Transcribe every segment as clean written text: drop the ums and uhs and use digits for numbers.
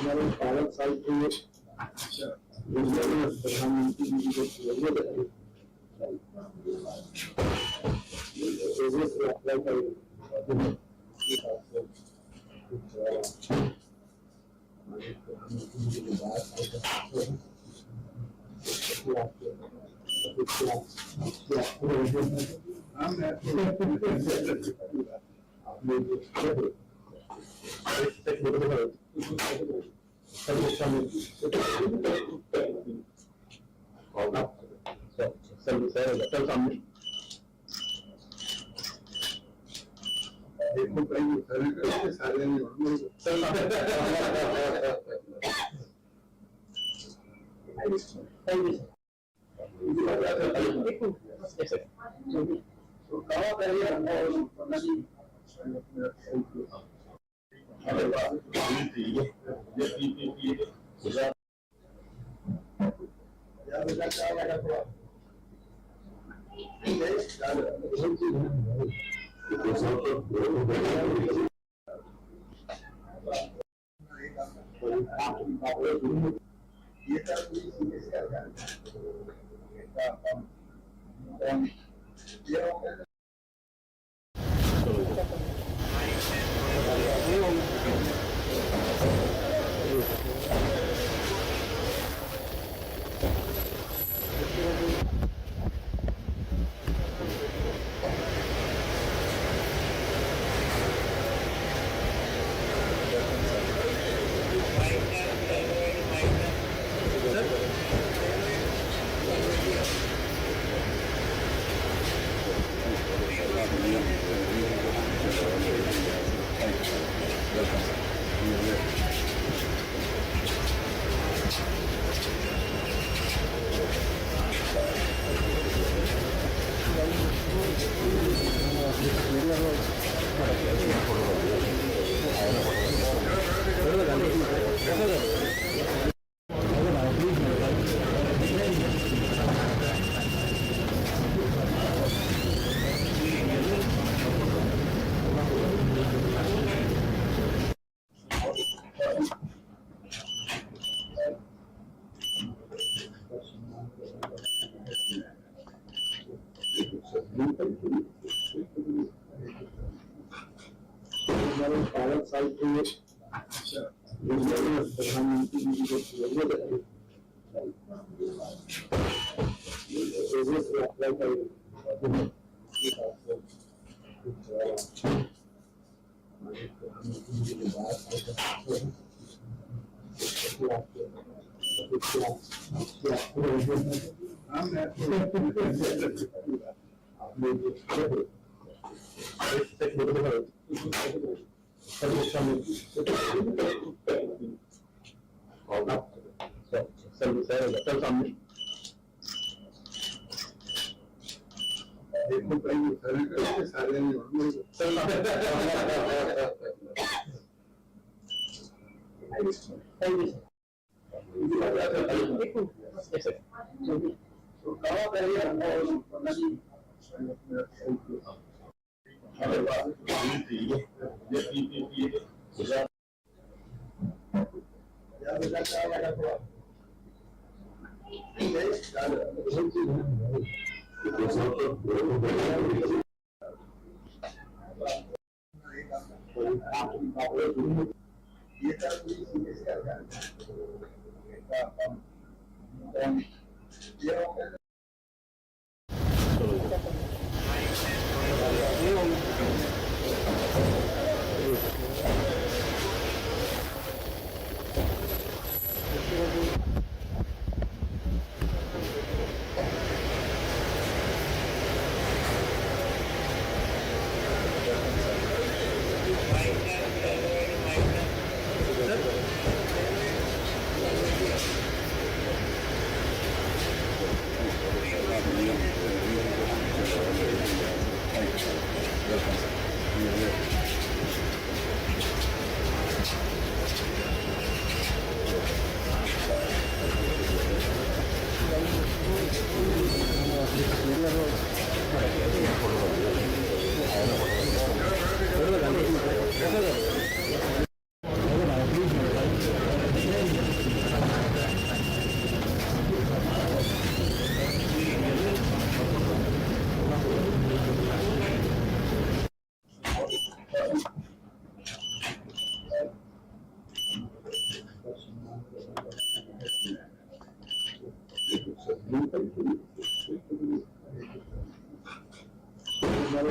पालक साइड के प्रधानमंत्री जी की अप्लाई करें देखो कहीं सारे पालक साइड के प्रधानमंत्री जी की अप्लाई करें देखो कहीं सारे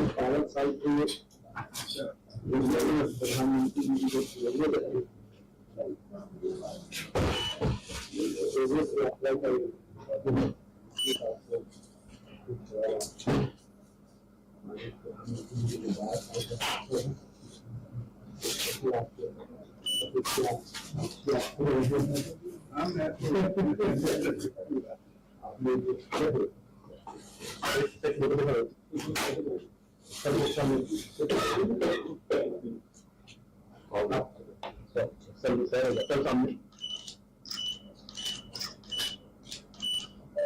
पालक साइड के लिए प्रधानमंत्री जी को जरूरत है अप्लाई करें।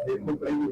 देखो कहीं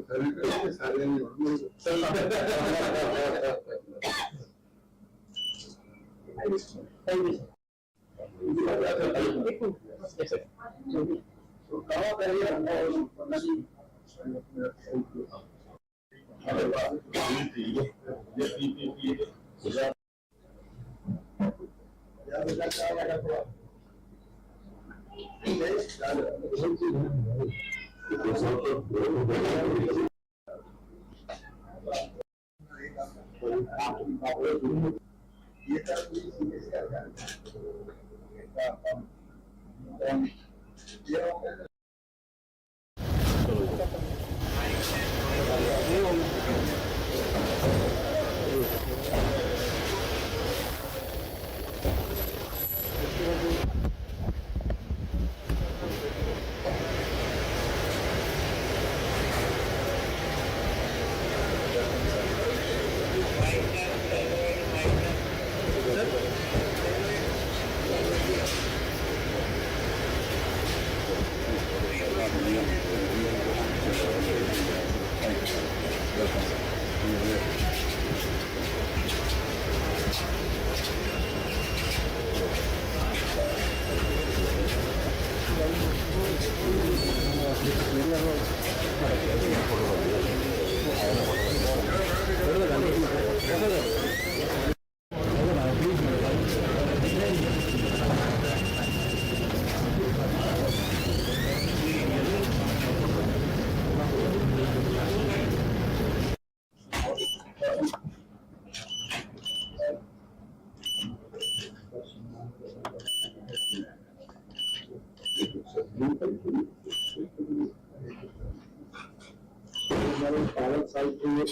सारे पालक साइड के लिए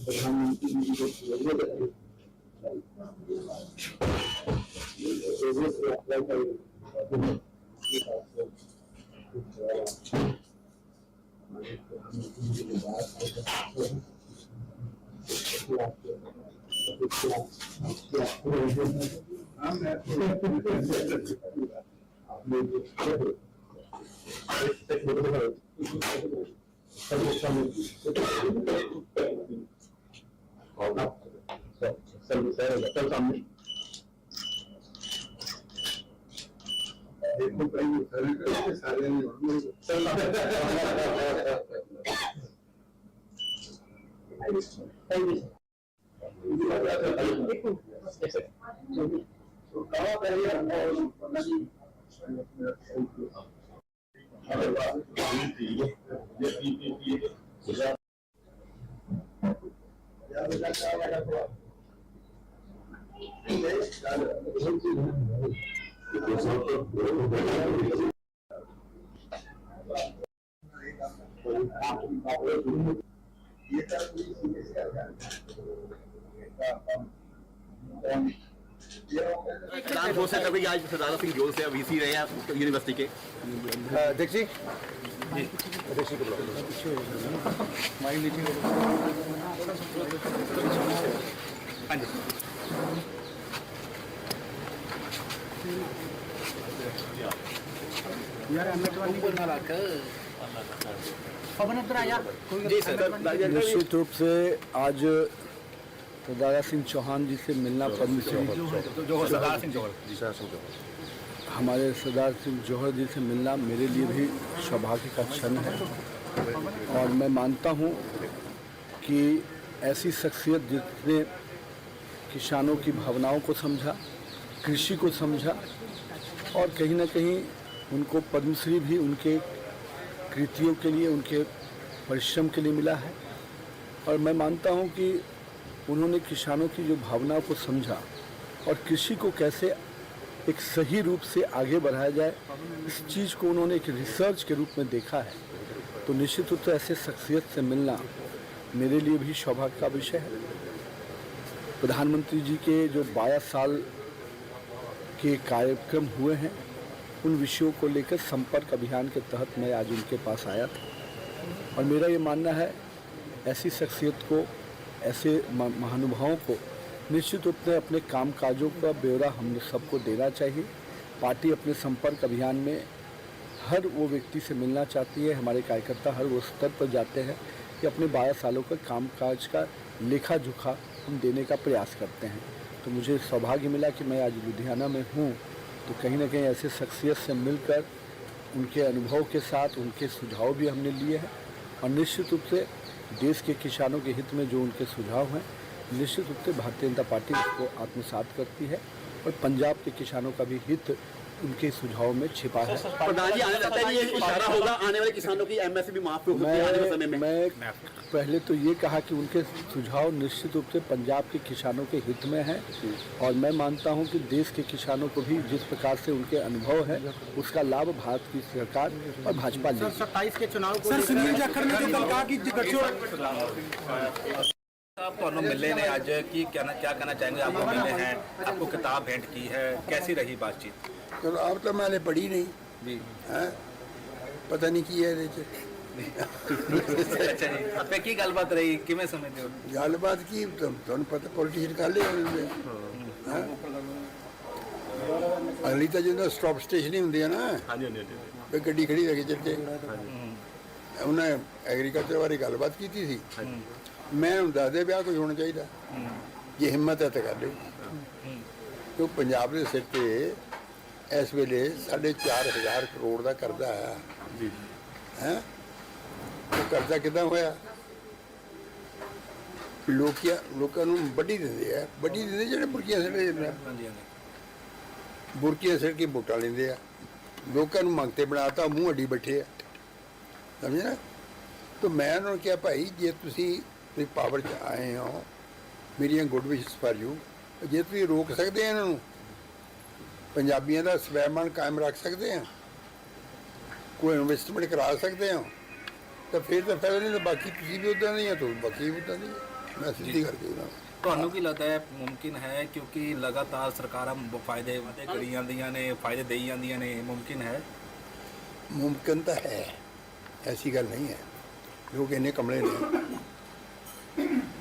प्रधानमंत्री जी को जरूरत है अप्लाई करें। देखो कहीं सारे प्रधान घोषणा कर रही आज सरदार सिंह जोल से वीसी रहे हैं यूनिवर्सिटी के अध्यक्ष जी हाँ जी जी सर। निश्चित रूप से आज दादा सिंह चौहान जी से मिलना पद्मश्री सरदार सिंह जोहर हमारे सरदार सिंह जौहर जी से मिलना मेरे लिए भी सौभाग्य का क्षण है और मैं मानता हूँ कि ऐसी शख्सियत जिसने किसानों की भावनाओं को समझा, कृषि को समझा और कहीं ना कहीं उनको पद्मश्री भी उनके कृतियों के लिए, उनके परिश्रम के लिए मिला है। और मैं मानता हूं कि उन्होंने किसानों की जो भावनाओं को समझा और कृषि को कैसे एक सही रूप से आगे बढ़ाया जाए, इस चीज़ को उन्होंने एक रिसर्च के रूप में देखा है। तो निश्चित रूप से ऐसे शख्सियत से मिलना मेरे लिए भी सौभाग्य का विषय है। प्रधानमंत्री जी के जो 22 साल के कार्यक्रम हुए हैं, उन विषयों को लेकर संपर्क अभियान के तहत मैं आज उनके पास आया था और मेरा ये मानना है ऐसी शख्सियत को, ऐसे महानुभावों को निश्चित रूप से अपने काम काजों का ब्यौरा हम सबको देना चाहिए। पार्टी अपने संपर्क अभियान में हर वो व्यक्ति से मिलना चाहती है। हमारे कार्यकर्ता हर वो स्तर पर जाते हैं कि अपने 12 सालों का काम काज का लेखा जोखा हम देने का प्रयास करते हैं। तो मुझे सौभाग्य मिला कि मैं आज लुधियाना में हूँ, तो कहीं ना कहीं ऐसे शख्सियत से मिलकर उनके अनुभव के साथ उनके सुझाव भी हमने लिए हैं और निश्चित रूप से देश के किसानों के हित में जो उनके सुझाव हैं, निश्चित रूप से भारतीय जनता पार्टी उसको आत्मसात करती है और पंजाब के किसानों का भी हित उनके सुझाव में छिपा है। प्रधान जी, आने लगता है ये इशारा होगा आने वाले किसानों की एमएसपी माफ होगी आने वाले समय में। मैं पहले तो ये कहा कि उनके सुझाव निश्चित रूप से पंजाब के किसानों के हित में हैं और मैं मानता हूं कि देश के किसानों को भी जिस प्रकार से उनके अनुभव है उसका लाभ भारत की सरकार और भाजपा लेगी। 27 के चुनाव को सुनील जाखड़ ने जो कल कहा कि आप ਤੁਹਾਨੂੰ मिले ने आज की क्या कहना चाहेंगे? आपको मिले हैं, आपको किताब भेंट की है, कैसी रही बातचीत? चलो आप तो मैंने पढ़ी नहीं जी है, पता नहीं की है अच्छा जी, आपे की गलबात रही, किमें समझते हो? गलबात की तुम पता पॉलिटिशियन कर ले अगली तो जो स्टॉप स्टेशन ही होंगे ना, गड्डी खड़ी रह चल के उन्हें एग्रीकल्चर बारे गलबात की थी। मैं दस दे ब्याह कुछ होना चाहिए, जे हिम्मत है तो कर लो। तो पंजाब के सिर से इस वेले 4,500 करोड़ का करजा है। वो करजा किदा होया? लोगों वड्डी देंगे है, वड्डी देंगे जो बुरकियां सिट बुरकियां सिट के वोटा लेंगे है, लोगों मंगते बनाता मुँह अड्डी बैठे है, समझे ना। तो मैं उन्होंने कहा भाई जे तुम पावर च आए हो, मेरिया गुड विशेस फॉर यू, जे तुम रोक सकते हैं इन्हों पंजाबियों का स्वैमान कायम रख सकते हैं, कोई इन्वेस्टमेंट करा सकते हो, तो फिर तो फायदा नहीं। तो बाकी तुम भी उदा नहीं है तो बाकी भी उदा नहीं है। मैं सीधी करके ਤੁਹਾਨੂੰ ਕੀ ਲੱਗਦਾ है मुमकिन है, क्योंकि लगातार सरकारां फायदे करी जांदियां ने, फायदे देई जांदियां ने, मुमकिन है? मुमकिन तो है, ऐसी गल नहीं है, लोग इन्ने कमले ने,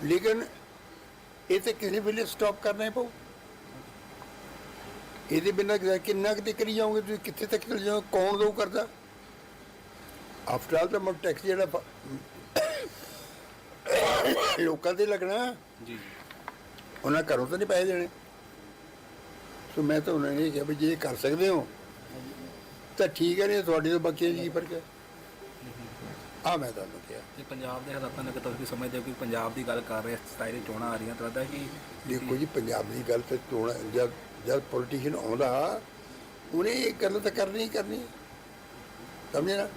लेकिन ये तो किसी वेले स्टॉप करना ही पऊ। ये बिना किन्ना कि करी जाओगे, तुम कितने तक चल जाओगे, कौन दो करता? आफ्टर ऑल तो मैं टैक्स जो लोगों से लगना जी, उन्हें घरों तो नहीं पैसे देने। तो मैं तो उन्होंने कहा भी जे कर सकते हो तो ठीक है, नहीं थोड़ी तो बाकी जी फर्क है। मैं ਤੁਹਾਨੂੰ ਕਿਹਾ ਤੇ ਪੰਜਾਬ ਦੇ ਹਾਲਾਤਾਂ ਨੂੰ ਤੁਸੀਂ ਸਮਝਦੇ ਹੋ ਕਿ ਪੰਜਾਬ ਦੀ ਗੱਲ ਕਰ ਰਹੇ 27 ਦੀ ਚੋਣਾਂ ਆ ਰਹੀਆਂ, ਤਾਂ ਲੱਗਦਾ ਕਿ ਦੇਖੋ ਜੀ ਪੰਜਾਬ ਦੀ ਗੱਲ ਤੇ ਚੋਣ ਜਦ ਪੋਲੀਟੀਸ਼ੀਅਨ ਆਉਂਦਾ ਉਹਨੇ ਇਹ ਗੱਲ ਤਾਂ ਕਰਨੀ ਹੀ ਕਰਨੀ, ਸਮਝੇ ਨਾ।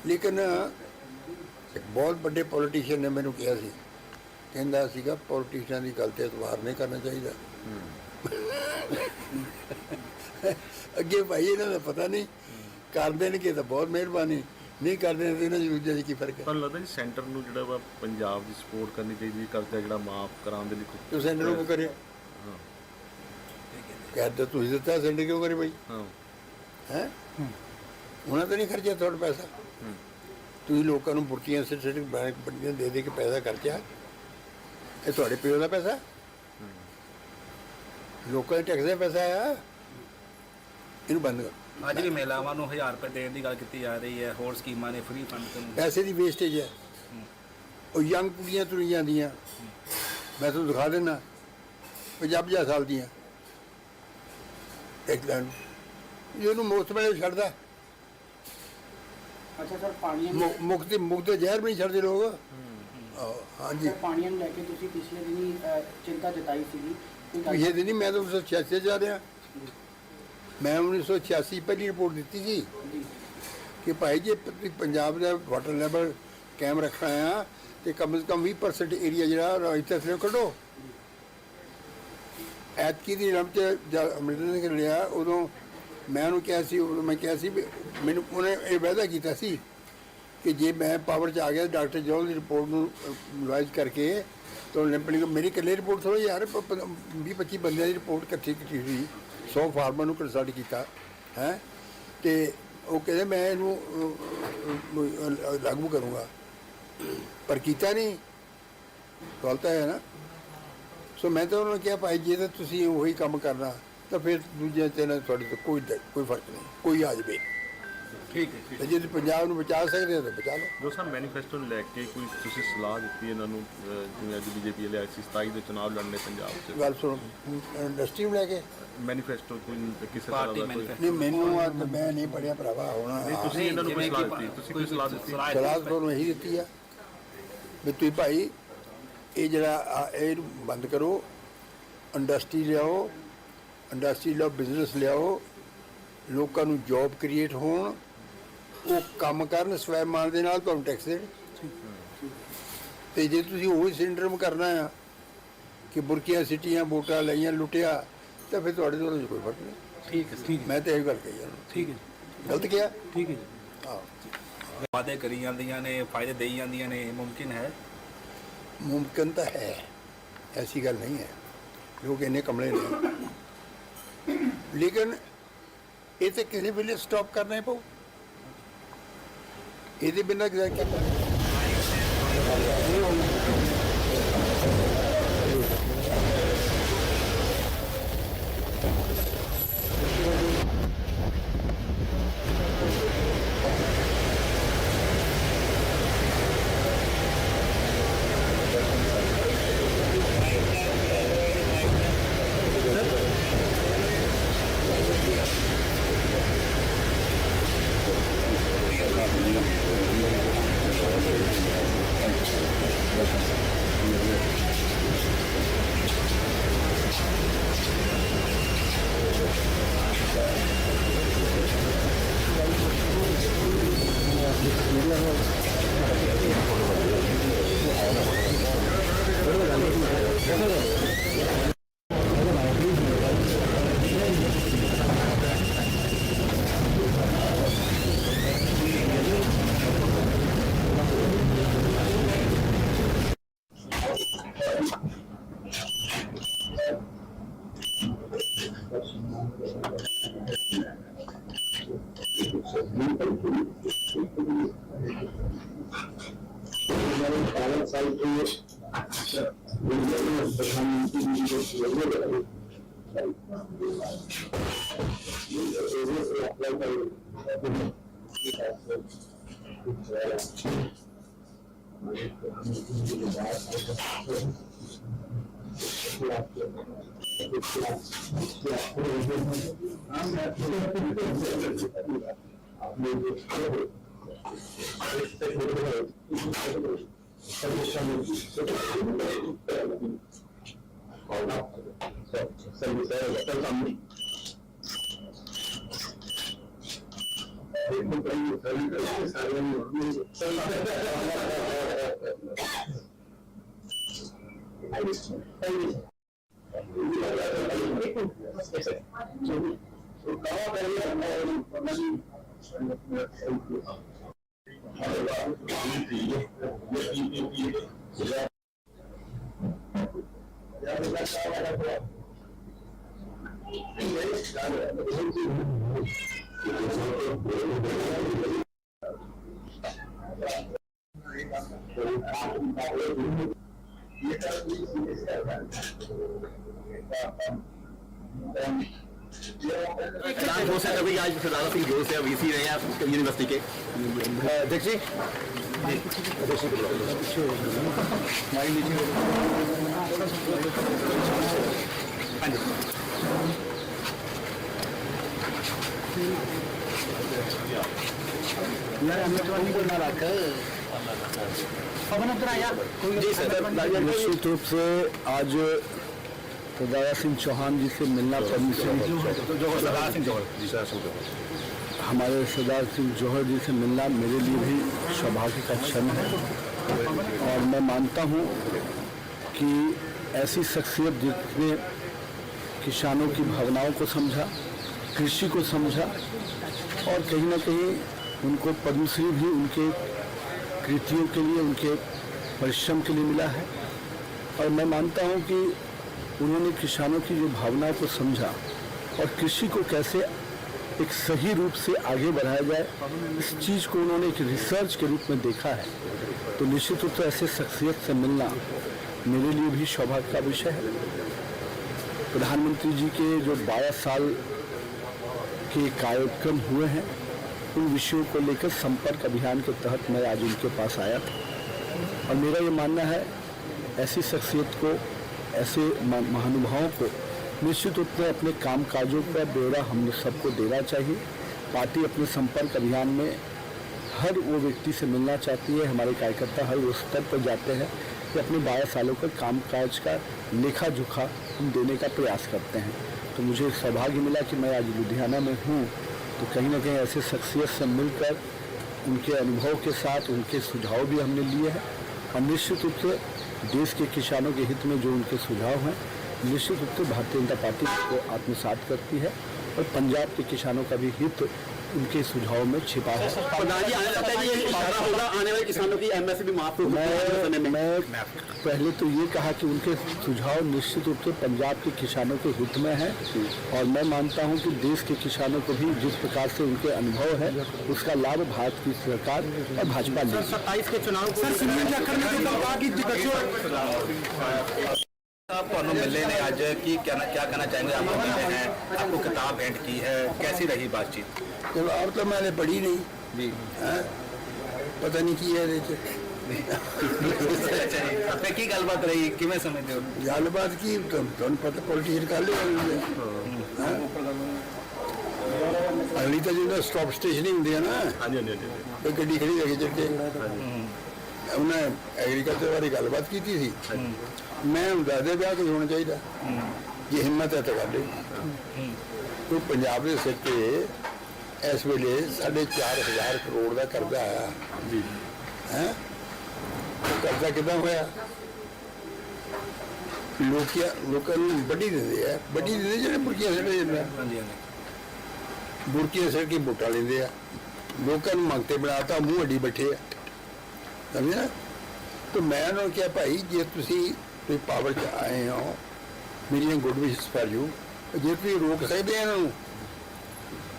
ਲੇਕਿਨ ਇੱਕ ਬਹੁਤ ਵੱਡੇ ਪੋਲੀਟੀਸ਼ੀਅਨ ਨੇ ਮੈਨੂੰ ਕਿਹਾ ਸੀ, ਕਹਿੰਦਾ ਸੀਗਾ ਪੋਲੀਟੀਸ਼ੀਅਨ ਦੀ ਗੱਲ ਤੇ ਇਤਬਾਰ ਨਹੀਂ ਕਰਨਾ ਚਾਹੀਦਾ। ਅੱਗੇ ਭਾਈ ਇਹਨਾਂ ਦਾ ਪਤਾ ਨਹੀਂ, ਕਰ ਦੇਣਗੇ ਤਾਂ ਬਹੁਤ ਮਿਹਰਬਾਨੀ, नहीं करते तो इन्होंने दूजे की फर्क है। ਤੁਹਾਨੂੰ ਲੱਗਦਾ ਜੀ ਸੈਂਟਰ ਨੂੰ ਜਿਹੜਾ ਵਾ ਪੰਜਾਬ ਦੀ ਸਪੋਰਟ ਕਰਨੀ ਚਾਹੀਦੀ, ਕਰਜ਼ਾ ਜਿਹੜਾ ਮਾਫ ਕਰਾਉਣ ਦੇ ਲਈ तो सेंटर को करे, कहते तुम दिता सेंटर क्यों करे भाई? ਹਾਂ है उन्हें तो नहीं खर्चा थोड़ा पैसा, तुम लोगों को बुरकियां सिट बैंक बंदियां दे के पैसा खर्चा, ये थोड़े प्यो का पैसा, लोगों के टैक्स का पैसा है, इन्हें बंद करो। ਅੱਜ ਵੀ ਮਹਿਲਾਵਾਂ ਨੂੰ 1000 ਰੁਪਏ ਦੇਣ ਦੀ ਗੱਲ ਕੀਤੀ ਜਾ ਰਹੀ ਹੈ, ਹੋਰ ਸਕੀਮਾਂ ਨੇ, ਫ੍ਰੀ ਫੰਡ ਤੇ पैसे की वेस्टेज है। और यंग कुड़ियाँ तुरी जांदियां, मैं तो दिखा देना 50 साल दियाँ, एक लाइन जो मुफ्त में छड़ता, अच्छा सर पानी मुफ्त जहर भी नहीं छड़ते लोग। हाँ जी, पानी लेके तुसी पिछले दिनी चिंता जताई सी, ये दिन मैं तो 1986 जा रहा, मैं 1986 पहली रिपोर्ट दी थी कि भाई जे पंजाब का वाटर लेवल कायम रखना है ਤੇ ਕਮ ਸੇ ਕਮ 20% ਏਰੀਆ ਜਿਹੜਾ ਇੱਥੇ ਸੇ ਕੱਢੋ। ਐਤਕੀ ਦੀ ਰਮ ਚ ਜਦ ਅਮਰਿੰਦਰ ਸਿੰਘ ਲਿਆ ਉਦੋਂ ਮੈਂ ਉਹਨੂੰ ਕਿਹਾ ਸੀ, ਉਦੋਂ ਮੈਂ ਕਿਹਾ ਸੀ ਵੀ ਮੈਨੂੰ ਉਹਨੇ ਇਹ ਵਾਅਦਾ ਕੀਤਾ ਸੀ ਕਿ ਜੇ ਮੈਂ ਪਾਵਰ 'ਚ ਆ ਗਿਆ ਡਾਕਟਰ ਜੋਹਲ ਦੀ ਰਿਪੋਰਟ ਨੂੰ ਰਿਵਾਈਜ਼ ਕਰਕੇ ਤਾਂ ਉਹਨੇ ਮੇਰੀ ਇਕੱਲੇ ਰਿਪੋਰਟ ਥੋੜ੍ਹਾ ਯਾਰ 20-25 ਬੰਦਿਆਂ ਦੀ ਰਿਪੋਰਟ ਇਕੱਠੀ ਹੋਈ 100 ਫਾਰਮਰ ਨੂੰ ਕੰਸਲਟ ਕੀਤਾ ਹੈ ਤੇ ਉਹ ਕਹਿੰਦੇ ਮੈਂ ਇਹਨੂੰ ਲਾਗੂ ਕਰੂੰਗਾ ਪਰ ਕੀਤਾ ਨਹੀਂ। ਗੱਲ ਤਾਂ ਹੈ ਨਾ। ਸੋ ਮੈਂ ਤਾਂ ਉਹਨਾਂ ਨੂੰ ਕਿਹਾ ਭਾਈ ਜੇ ਤਾਂ ਤੁਸੀਂ ਉਹੀ ਕੰਮ ਕਰਨਾ ਤਾਂ ਫਿਰ ਦੂਜੇ ਤੇ ਨਾਲ ਤੁਹਾਡੇ ਤੋਂ ਕੋਈ ਫਰਕ ਨਹੀਂ, ਕੋਈ ਆ ਜਾਵੇ। ਠੀਕ ਹੈ ਤੇ ਜੇ ਤੁਸੀਂ ਪੰਜਾਬ ਨੂੰ ਬਚਾ ਸਕਦੇ ਹੋ ਤਾਂ ਬਚਾ ਲਓ। ਜੋ ਸਰ ਮੈਨੀਫੈਸਟੋ ਨੂੰ ਲੈ ਕੇ ਕੋਈ ਤੁਸੀਂ ਸਲਾਹ ਦਿੱਤੀ ਇਹਨਾਂ ਨੂੰ, ਜਿਵੇਂ ਅੱਜ ਬੀਜੇਪੀ ਵਾਲੇ ਸੀ 27 ਦੇ ਚੁਣਾਵ ਲੜਨੇ ਪੰਜਾਬ 'ਚ, ਗੱਲ ਸੁਣੋ ਇੰਡਸਟਰੀ ਨੂੰ ਲੈ ਕੇ ਮੈਨੀਫੈਸਟੋ ਕੋਈ ਕਿਸੇ ਤਰ੍ਹਾਂ ਪਾਰਟੀ ਦਾ ਕੋਈ manifesto। ਨਹੀਂ ਮੈਨੂੰ ਅੱਜ ਮੈਂ ਨਹੀਂ ਪੜਿਆ ਭਰਾਵਾ ਹੁਣ ਨਹੀਂ, ਤੁਸੀਂ ਇਹਨਾਂ ਨੂੰ ਕੋਈ ਜਿਵੇਂ ਸਲਾਹ ਕਿ ਦਿੱਤੀ, ਤੁਸੀਂ ਕੋਈ ਸਲਾਹ ਦਿੱਤੀ? ਸਲਾਹ ਤੁਹਾਨੂੰ ਇਹੀ ਦਿੱਤੀ ਆ ਵੀ ਤੁਸੀਂ ਭਾਈ ਇਹ ਜਿਹੜਾ ਇਹ ਬੰਦ ਕਰੋ, ਇੰਡਸਟਰੀ ਲਿਆਓ, ਇੰਡਸਟਰੀ ਲਿਆਓ, ਬਿਜ਼ਨਸ ਲਿਆਓ, ਲੋਕਾਂ ਨੂੰ ਜੌਬ ਕ੍ਰੀਏਟ ਹੋਣ, ਉਹ ਕੰਮ ਕਰਨ ਸਵੈਮਾਨ ਦੇ ਨਾਲ, ਤੁਹਾਨੂੰ ਟੈਕਸ ਦੇਣ। ਤੇ ਜੇ ਤੁਸੀਂ ਉਹੀ ਸਿੰਡਰਮ ਕਰਨਾ ਆ ਕਿ ਬੁਰਕੀਆਂ ਸਿੱਟੀਆਂ, ਵੋਟਾਂ ਲਈਆਂ, ਲੁੱਟਿਆ, ਤਾਂ ਫਿਰ ਤੁਹਾਡੇ ਤੋਂ ਕੋਈ ਫਰਕ ਨਹੀਂ। ਠੀਕ ਹੈ ਠੀਕ ਮੈਂ ਤਾਂ ਇਹ ਗੱਲ ਕਹੀ ਉਹਨੂੰ। ਠੀਕ ਹੈ ਗਲਤ ਕਿਹਾ? ਠੀਕ ਹੈ ਜੀ। ਆਹੋ ਵਾਅਦੇ ਕਰੀ ਜਾਂਦੀਆਂ ਨੇ, ਫਾਇਦੇ ਦੇਈ ਜਾਂਦੀਆਂ ਨੇ, ਮੁਮਕਿਨ ਹੈ? ਮੁਮਕਿਨ ਤਾਂ ਹੈ, ਐਸੀ ਗੱਲ ਨਹੀਂ ਹੈ। ਲੋਕ ਇੰਨੇ ਕਮਲੇ ਨਹੀਂ, ਲੇਕਿਨ ਇਹ ਤਾਂ ਕਿਸੇ ਵੇਲੇ ਸਟਾਪ ਕਰਨਾ ਹੀ ਪਊ। ਇਹਦੇ ਬਿਨਾਂ ਕਿਹਦਾ ਕਰਨਾ? किसान हो सकता है आज सरदार सिंह जोल से वीसी रहे हैं यूनिवर्सिटी के अध्यक्ष जी। हाँ जी यार हमने तो नहीं करना रखा जी सर। निश्चित रूप से आज सरदार सिंह चौहान जी से मिलना सरदार सिंह जोहर हमारे सरदार सिंह जौहर जी से मिलना मेरे लिए भी सौभाग्य का क्षण है। और मैं मानता हूँ कि ऐसी शख्सियत जिसने किसानों की भावनाओं को समझा, कृषि को समझा और कहीं ना कहीं उनको पद्मश्री भी उनके कृतियों के लिए, उनके परिश्रम के लिए मिला है। और मैं मानता हूँ कि उन्होंने किसानों की जो भावनाओं को समझा और कृषि को कैसे एक सही रूप से आगे बढ़ाया जाए, इस चीज़ को उन्होंने एक रिसर्च के रूप में देखा है। तो निश्चित रूप से ऐसे शख्सियत से मिलना मेरे लिए भी सौभाग्य का विषय है। प्रधानमंत्री जी के जो 12 साल के कार्यक्रम हुए हैं, उन विषयों को लेकर संपर्क अभियान के तहत मैं आज उनके पास आया था। और मेरा ये मानना है ऐसी शख्सियत को, ऐसे महानुभावों को निश्चित रूप में अपने काम काजों का ब्यौरा हम सबको देना चाहिए। पार्टी अपने संपर्क अभियान में हर वो व्यक्ति से मिलना चाहती है। हमारे कार्यकर्ता हर उस स्तर पर जाते हैं कि अपने 12 सालों का काम काज का लेखा जोखा हम देने का प्रयास करते हैं। तो मुझे सौभाग्य मिला कि मैं आज लुधियाना में हूँ, तो कहीं ना कहीं ऐसे शख्सियत से मिलकर उनके अनुभव के साथ उनके सुझाव भी हमने लिए हैं। और निश्चित रूप से देश के किसानों के हित में जो उनके सुझाव हैं, निश्चित रूप से भारतीय जनता पार्टी को आत्मसात करती है और पंजाब के किसानों का भी हित उनके सुझाव में छिपा है। प्रधान जी, आने लगता है कि ये इशारा होगा आने वाले किसानों की एमएसपी माफ मैं पहले तो ये कहा कि उनके सुझाव निश्चित रूप से पंजाब के किसानों के हित में है। और मैं मानता हूं कि देश के किसानों को भी जिस प्रकार से उनके अनुभव है, उसका लाभ भारत की सरकार और भाजपा लेगी। 27 के चुनाव को आप ਤੁਹਾਨੂੰ मिले ने आज की क्या कहना चाहेंगे? आपको मिले हैं, आपको किताब भेंट की है, कैसी रही बातचीत? जवाब तो मैंने पढ़ी नहीं जी पता नहीं की है ਅੱਛਾ ਜੀ, ਤੇ ਕੀ ਗੱਲਬਾਤ ਰਹੀ, ਕਿਵੇਂ ਸਮਝਦੇ ਹੋ? ਗੱਲਬਾਤ ਕੀ ਤੁਹਾਨੂੰ ਪਤਾ ਪੋਲੀਟੀਸ਼ੀਅਨ ਕਰ ਲਿਆ ਅਗਲੀ ਤਾਂ ਜਿਹੜਾ ਸਟਾਪ ਸਟੇਸ਼ਨ ਹੀ ਹੁੰਦੇ ਆ ਨਾ, ਹਾਂਜੀ ਹਾਂਜੀ ਹਾਂਜੀ ਕੋਈ ਗੱਡੀ ਖੜੀ ਲੈ ਕੇ ਚੱਲ ਕੇ ਉਹਨੇ ਐਗਰੀਕਲਚਰ ਬਾਰੇ ਗੱਲਬਾਤ ਕੀਤੀ ਸੀ। ਮੈਂ ਹੁਣ ਦੱਸਦੇ ਵਿਆਹ ਕੁਝ ਹੋਣਾ ਚਾਹੀਦਾ, ਜੇ ਹਿੰਮਤ ਹੈ ਤਾਂ ਕਰ ਲਿਓ। ਕੋਈ ਪੰਜਾਬ ਦੇ ਸਿਰ ਤੇ ਇਸ ਵੇਲੇ 4,500 ਕਰੋੜ ਦਾ ਕਰਜ਼ਾ ਆਇਆ ਜੀ ਹੈ। ਕਰਜ਼ਾ ਕਿੱਦਾਂ ਹੋਇਆ? ਲੋਕਾਂ ਨੂੰ ਵੱਢੀ ਦਿੰਦੇ ਆ, ਵੱਢੀ ਦਿੰਦੇ ਜਿਹੜੇ ਬੁਰਕੀਆਂ ਸਿੱਟਦੇ ਜਾਂਦੇ ਆ, ਹਾਂਜੀ ਹਾਂਜੀ ਬੁਰਕੀਆਂ ਸਿੱਟ ਕੇ ਵੋਟਾਂ ਲੈਂਦੇ ਆ। ਲੋਕਾਂ ਨੂੰ ਮੰਗਤੇ ਬਣਾਤਾ, ਮੂੰਹ ਅੱਡੀ ਬੈਠੇ ਆ, ਸਮਝੇ ਨਾ। ਤਾਂ ਮੈਂ ਉਹਨਾਂ ਨੂੰ ਕਿਹਾ ਭਾਈ ਜੇ ਤੁਸੀਂ ਪਾਵਰ 'ਚ ਆਏ ਹੋ, ਮੇਰੀਆਂ ਗੁੱਡ ਵਿਸ਼ਸ ਫਾਰ ਯੂ, ਜੇ ਤੁਸੀਂ ਰੋਕ ਸਕਦੇ ਆ ਇਹਨਾਂ ਨੂੰ,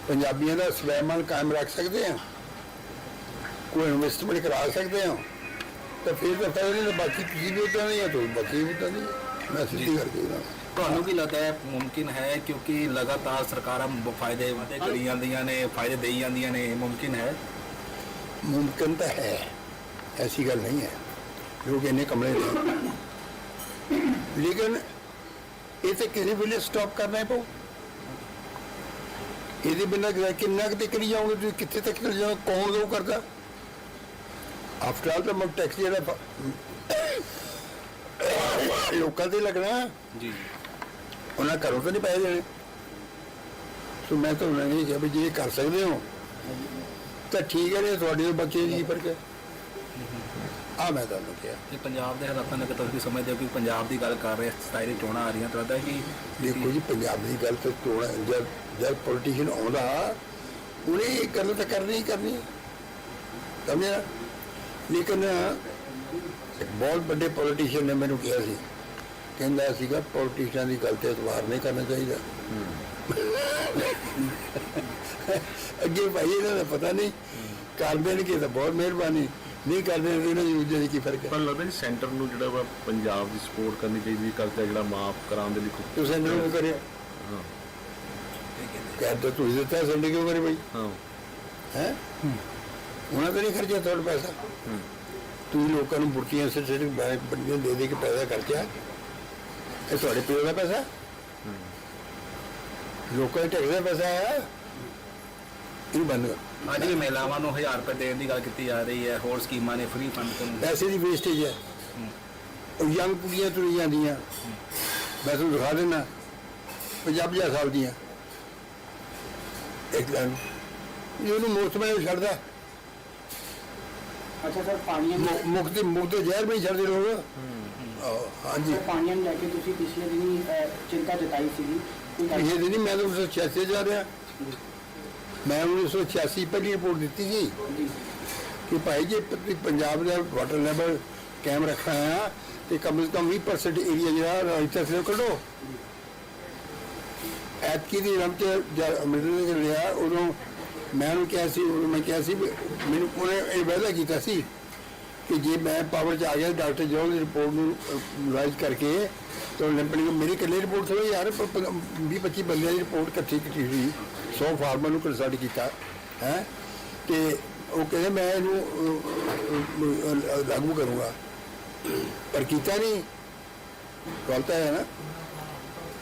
ਪੰਜਾਬੀਆਂ ਦਾ ਸਵੈਮਾਨ ਕਾਇਮ ਰੱਖ ਸਕਦੇ ਆ, ਕੋਈ ਇਨਵੈਸਟਮੈਂਟ ਕਰਾ ਸਕਦੇ ਆ, ਤਾਂ ਫਿਰ ਤਾਂ ਫਾਇਦਾ ਨਹੀਂ। ਬਾਕੀ ਤੁਸੀਂ ਵੀ ਤਾਂ ਨਹੀਂ ਆ, ਤਾਂ ਬਾਕੀ ਵੀ ਤਾਂ ਨਹੀਂ। ਮੈਂ ਸਿੱਧੀ ਕਰਕੇ ਉਹਨਾਂ ਤੁਹਾਨੂੰ ਕੀ ਲੱਗਦਾ ਹੈ ਮੁਮਕਿਨ ਹੈ, ਕਿਉਂਕਿ ਲਗਾਤਾਰ ਸਰਕਾਰਾਂ ਫਾਇਦੇ ਵਾਅਦੇ ਕਰੀ ਜਾਂਦੀਆਂ ਨੇ, ਫਾਇਦੇ ਦੇਈ ਜਾਂਦੀਆਂ ਨੇ, ਮੁਮਕਿਨ ਹੈ? ਮੁਮਕਿਨ ਤਾਂ ਹੈ, ਐਸੀ ਗੱਲ ਨਹੀਂ ਹੈ। ਲੋਕ ਇੰਨੇ ਕਮਲੇ ਨੇ, ਲੇਕਿਨ ਇਹ ਤਾਂ ਕਿਸੇ ਵੇਲੇ ਸਟਾਪ ਕਰਨਾ ਹੀ ਪਊ। ਇਹਦੇ ਬਿਨਾਂ ਕਿੰਨਾ ਕੁ ਕਰੀ ਜਾਓਗੇ ਤੁਸੀਂ, ਕਿੱਥੇ ਤੱਕ ਚਲੇ ਜਾਓ? ਕੌਣ ਜੋ ਕਰਦਾ? ਆਫਟਰ ਆਲ ਤਾਂ ਮਤਲਬ ਟੈਕਸ ਜਿਹੜਾ ਲੋਕਾਂ ਤੇ ਲੱਗਣਾ ਜੀ ਉਹਨਾਂ ਘਰੋਂ ਤਾਂ ਨਹੀਂ ਪੈਸੇ ਦੇਣੇ। ਸੋ ਮੈਂ ਤਾਂ ਉਹਨਾਂ ਨੇ ਕਿਹਾ ਵੀ ਜੇ ਕਰ ਸਕਦੇ ਹੋ ਤਾਂ ਠੀਕ ਹੈ, ਤੁਹਾਡੇ ਤੋਂ ਬੱਚੇ ਕੀ ਫਰਕ ਹੈ? ਮੈਂ ਤੁਹਾਨੂੰ ਕਿਹਾ ਇਹ ਪੰਜਾਬ ਦੇ ਹਾਲਾਤਾਂ ਨਾਲ ਤੁਸੀਂ ਸਮਝਦੇ ਹੋ ਕਿ ਪੰਜਾਬ ਦੀ ਗੱਲ ਕਰ ਰਹੇ 27 ਚੋਣਾਂ ਆ ਰਹੀਆਂ, ਤਾਂ ਲੱਗਦਾ ਕਿ ਦੇਖੋ ਜੀ ਪੰਜਾਬ ਦੀ ਗੱਲ ਤਾਂ ਚੋਣਾਂ ਜਦ ਪੋਲੀਟੀਸ਼ੀਅਨ ਆਉਂਦਾ ਉਹਨੇ ਇਹ ਗੱਲ ਤਾਂ ਕਰਨੀ ਹੀ ਕਰਨੀ, ਸਮਝਿਆ। ਲੇਕਿਨ ਇੱਕ ਬਹੁਤ ਵੱਡੇ ਪੋਲੀਟੀਸ਼ੀਅਨ ਨੇ ਮੈਨੂੰ ਕਿਹਾ ਸੀ, ਕਹਿੰਦਾ ਸੀਗਾ ਪੋਲੀਟੀਸ਼ੀਅਨ ਦੀ ਗੱਲ ਤੇ ਇਤਬਾਰ ਨਹੀਂ ਕਰਨਾ ਚਾਹੀਦਾ। ਅੱਗੇ ਭਾਈ ਇਹਨਾਂ ਦਾ ਪਤਾ ਨਹੀਂ, ਕਰ ਦੇਣਗੇ ਤਾਂ ਬਹੁਤ ਮਿਹਰਬਾਨੀ, ਨਹੀਂ ਕਰਦੇ ਇਹਨਾਂ ਦੀ ਦੂਜੇ ਦੀ ਕੀ ਫਰਕ ਹੈ? ਪਰ ਲੱਗਦਾ ਜੀ ਸੈਂਟਰ ਨੂੰ ਜਿਹੜਾ ਵਾ ਪੰਜਾਬ ਦੀ ਸਪੋਰਟ ਕਰਨੀ ਚਾਹੀਦੀ, ਕਰਜ਼ਾ ਜਿਹੜਾ ਮਾਫ ਕਰਾਉਣ ਦੇ ਲਈ ਤੁਸੀਂ ਨੂੰ ਕਰਿਆ ਹਾਂ ਕਹਿੰਦਾ ਤੁਸੀਂ ਦਿੱਤਾ, ਸੰਡੇ ਕਿਉਂ ਕਰੇ ਭਾਈ? ਹਾਂ ਹੈ ਉਹਨਾਂ ਤਾਂ ਨਹੀਂ ਖਰਚਿਆ ਤੁਹਾਡਾ ਪੈਸਾ। ਤੁਸੀਂ ਲੋਕਾਂ ਨੂੰ ਬੁਰਕੀਆਂ ਸਿਰ ਬੰਦੀਆਂ ਦੇ ਕੇ ਪੈਦਾ ਖਰਚਿਆ, ਇਹ ਤੁਹਾਡੇ ਪਿਓ ਦਾ ਪੈਸਾ, ਲੋਕਾਂ ਦੇ ਟੈਕਸ ਦਾ ਪੈਸਾ ਹੈ। ਇਹ ਬੰਦ ਕਰ। ਅੱਜ ਵੀ ਮਹਿਲਾਵਾਂ ਨੂੰ 1000 ਰੁਪਏ ਦੇਣ ਦੀ ਗੱਲ ਕੀਤੀ ਜਾ ਰਹੀ ਹੈ, ਹੋਰ ਸਕੀਮਾਂ ਨੇ, ਫ੍ਰੀ ਫੰਡ ਤੋਂ ਪੈਸੇ ਦੀ ਵੇਸਟੇਜ ਹੈ। ਉਹ ਯੰਗ ਕੁੜੀਆਂ ਤੁਰੀ ਜਾਂਦੀਆਂ, ਮੈਂ ਤੁਹਾਨੂੰ ਦਿਖਾ ਦੇਣਾ 50 ਸਾਲ ਦੀਆਂ, ਇੱਕ ਲੱਖ ਉਹਨੂੰ ਮੌਸਮ ਛੱਡਦਾ ਅੱਛਾ ਸਰ ਪਾਣੀਆਂ ਮੁਕਤ ਜ਼ਹਿਰ ਵੀ ਛੱਡਦੇ ਲੋਕ। ਹਾਂਜੀ ਪਾਣੀਆਂ ਨੂੰ ਲੈ ਕੇ ਤੁਸੀਂ ਪਿਛਲੇ ਦਿਨੀ ਚਿੰਤਾ ਜਤਾਈ ਸੀਗੀ ਕੋਈ ਗੱਲ- ਇਹ ਨਹੀਂ, ਮੈਂ ਤਾਂ 1986 ਜਾ ਰਿਹਾ। ਮੈਂ 1986 ਪਹਿਲੀ ਰਿਪੋਰਟ ਦਿੱਤੀ ਸੀ ਜੀ ਕਿ ਭਾਈ ਜੇ ਪੰਜਾਬ ਦਾ ਵਾਟਰ ਲੈਵਲ ਕਾਇਮ ਰੱਖਣਾ ਹੈ ਤੇ ਕਮ ਸੇ ਕਮ 20% ਏਰੀਆ ਜਿਹੜਾ ਰਾਜਸਥਾਨ ਸੇ ਕੱਢੋ। ਐਤਕੀ ਦੀ ਰਮ ਤੇ ਅਮਰਿੰਦਰ ਨੇ ਲਿਆ, ਉਦੋਂ ਮੈਂ ਉਹਨੂੰ ਕਿਹਾ ਸੀ, ਮੈਂ ਕਿਹਾ ਸੀ ਵੀ ਮੈਨੂੰ ਉਹਨੇ ਇਹ ਵਾਅਦਾ ਕੀਤਾ ਸੀ ਕਿ ਜੇ ਮੈਂ ਪਾਵਰ 'ਚ ਆ ਗਿਆ ਡਾਕਟਰ ਜੋਲ ਦੀ ਰਿਪੋਰਟ ਨੂੰ ਰਿਵਾਈਜ਼ ਕਰਕੇ ਤਾਂ ਲਿੰਪਣੀ ਮੇਰੀ ਇਕੱਲੀ ਰਿਪੋਰਟ ਥੋੜ੍ਹੀ ਯਾਰ 20-25 ਬੰਦਿਆਂ ਦੀ ਰਿਪੋਰਟ ਇਕੱਠੀ ਹੋਈ, 100 ਫਾਰਮਰ ਨੂੰ ਕੰਸਲਟ ਕੀਤਾ ਹੈ ਤੇ ਉਹ ਕਹਿੰਦੇ ਮੈਂ ਇਹਨੂੰ ਲਾਗੂ ਕਰੂੰਗਾ, ਪਰ ਕੀਤਾ ਨਹੀਂ। ਗੱਲ ਤਾਂ ਹੈ ਨਾ।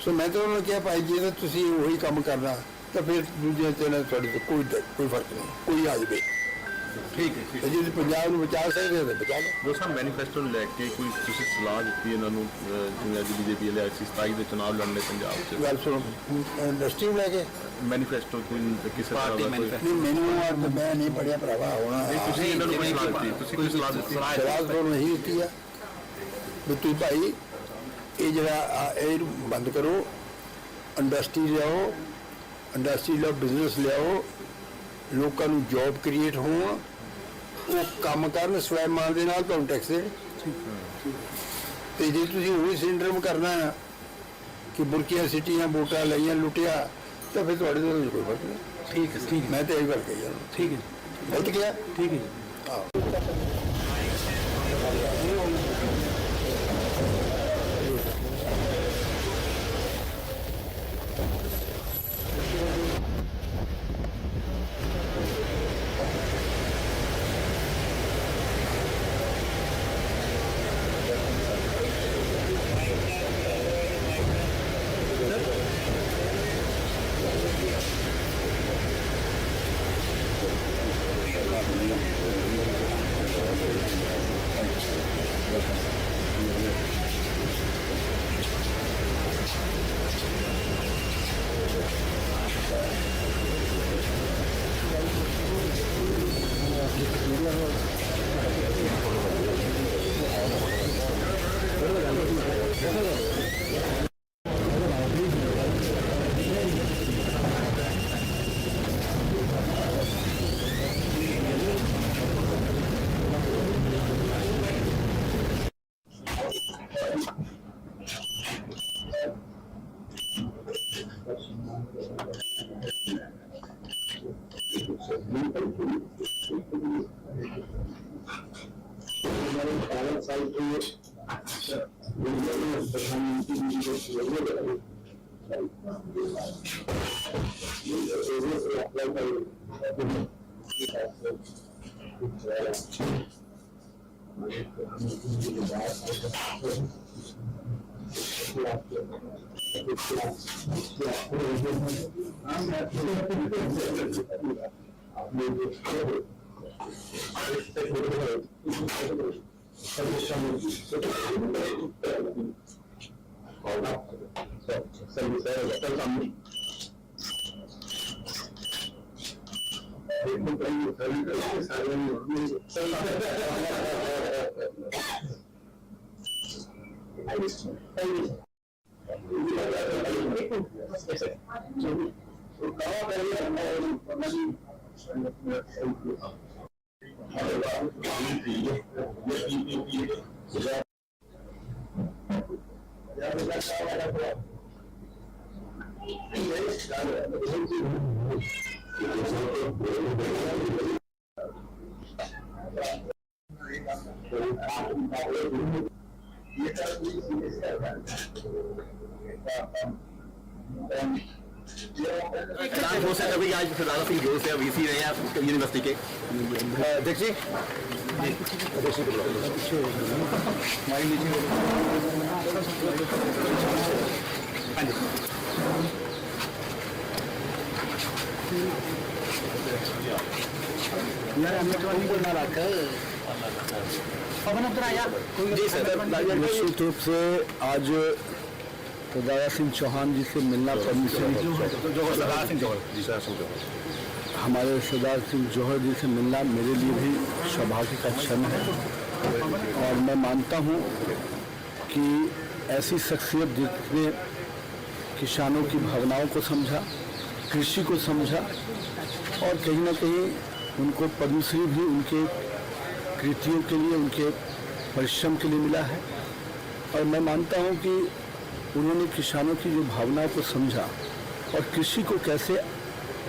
ਸੋ ਮੈਂ ਤਾਂ ਉਹਨਾਂ ਨੂੰ ਕਿਹਾ ਭਾਈ ਜੇ ਤਾਂ ਤੁਸੀਂ ਉਹੀ ਕੰਮ ਕਰਨਾ ਤਾਂ ਫਿਰ ਦੂਜੇ ਤੇ ਤੁਹਾਡੇ ਤੋਂ ਕੋਈ ਫਰਕ ਨਹੀਂ, ਕੋਈ ਆ ਜਾਵੇ। ਠੀਕ ਹੈ ਤੇ ਜੇ ਪੰਜਾਬ ਨੂੰ ਬਚਾ ਸਕਦੇ ਹੋ ਤਾਂ ਬਚਾ ਲਓ। ਦੋਸਤਾਂ ਮੈਨੀਫੈਸਟੋ ਨੂੰ ਲੈ ਕੇ ਕੋਈ ਤੁਸੀਂ ਸਲਾਹ ਦਿੱਤੀ ਇਹਨਾਂ ਨੂੰ, ਜਿਵੇਂ ਅੱਜ ਬੀਜੇਪੀ ਵਾਲੇ ਆਏ ਸੀ 27 ਦੇ ਚੁਣਾਵ ਲੜਨੇ ਪੰਜਾਬ 'ਚ, ਗੱਲ ਸੁਣੋ, ਇੰਡਸਟਰੀ ਨੂੰ ਲੈ ਕੇ ਮੈਨੀਫੈਸਟੋ ਕੋਈ ਕਿਸੇ ਤਰ੍ਹਾਂ ਦਾ ਕੋਈ ਨਹੀਂ, ਮੈਨੂੰ ਮੈਂ ਨਹੀਂ ਪੜਿਆ ਭਰਾਵਾ ਹੋਣਾ। ਤੁਸੀਂ ਇਹਨਾਂ ਨੂੰ ਕੋਈ ਸਲਾਹ ਦਿੱਤੀ, ਤੁਸੀਂ ਕੋਈ ਸਲਾਹ ਦਿੱਤੀ? ਸਲਾਹ ਤੁਹਾਨੂੰ ਇਹੀ ਦਿੱਤੀ ਆ ਵੀ ਤੁਸੀਂ ਭਾਈ ਇਹ ਜਿਹੜਾ ਇਹ ਬੰਦ ਕਰੋ, ਇੰਡਸਟਰੀ ਲਿਆਓ, ਬਿਜ਼ਨਸ ਲਿਆਓ, ਲੋਕਾਂ ਨੂੰ ਜੌਬ ਕ੍ਰੀਏਟ ਹੋਣ, ਉਹ ਕੰਮ ਕਰਨ ਸਵੈਮਾਨ ਦੇ ਨਾਲ, ਤੁਹਾਨੂੰ ਟੈਕਸ ਦੇਣ। ਤੇ ਜੇ ਤੁਸੀਂ ਉਹੀ ਸਿੰਡਰਮ ਕਰਨਾ ਹੈ ਕਿ ਬੁਰਕੀਆਂ ਸਿੱਟੀਆਂ, ਵੋਟਾਂ ਲਈਆਂ, ਲੁੱਟਿਆ, ਤਾਂ ਫਿਰ ਤੁਹਾਡੇ ਤੋਂ ਕੋਈ ਫਰਕ ਨਹੀਂ। ठीक है, ठीक है, ਮੈਂ ਤਾਂ ਇਹ ਗੱਲ ਕਹੀ ਜਾਂਦਾ। ठीक है, ਗਲਤ ਗਿਆ। ठीक है। ਆਹੋ। ऐलान हो सकता है कि आज सरदार सिंह जोश है, वीसी रहे हैं यूनिवर्सिटी के। देखिए हाँ जी, जी सर। निश्चित रूप से आज प्रदारा सिंह चौहान जी से मिलना परमिशन हमारे सरदार सिंह जौहर जी से मिलना मेरे लिए भी सौभाग्य का क्षण है और मैं मानता हूँ कि ऐसी शख्सियत जिसने किसानों की भावनाओं को समझा, कृषि को समझा और कहीं ना कहीं उनको पद्मश्री भी उनके कृतियों के लिए, उनके परिश्रम के लिए मिला है। और मैं मानता हूँ कि उन्होंने किसानों की जो भावनाओं को समझा और कृषि को कैसे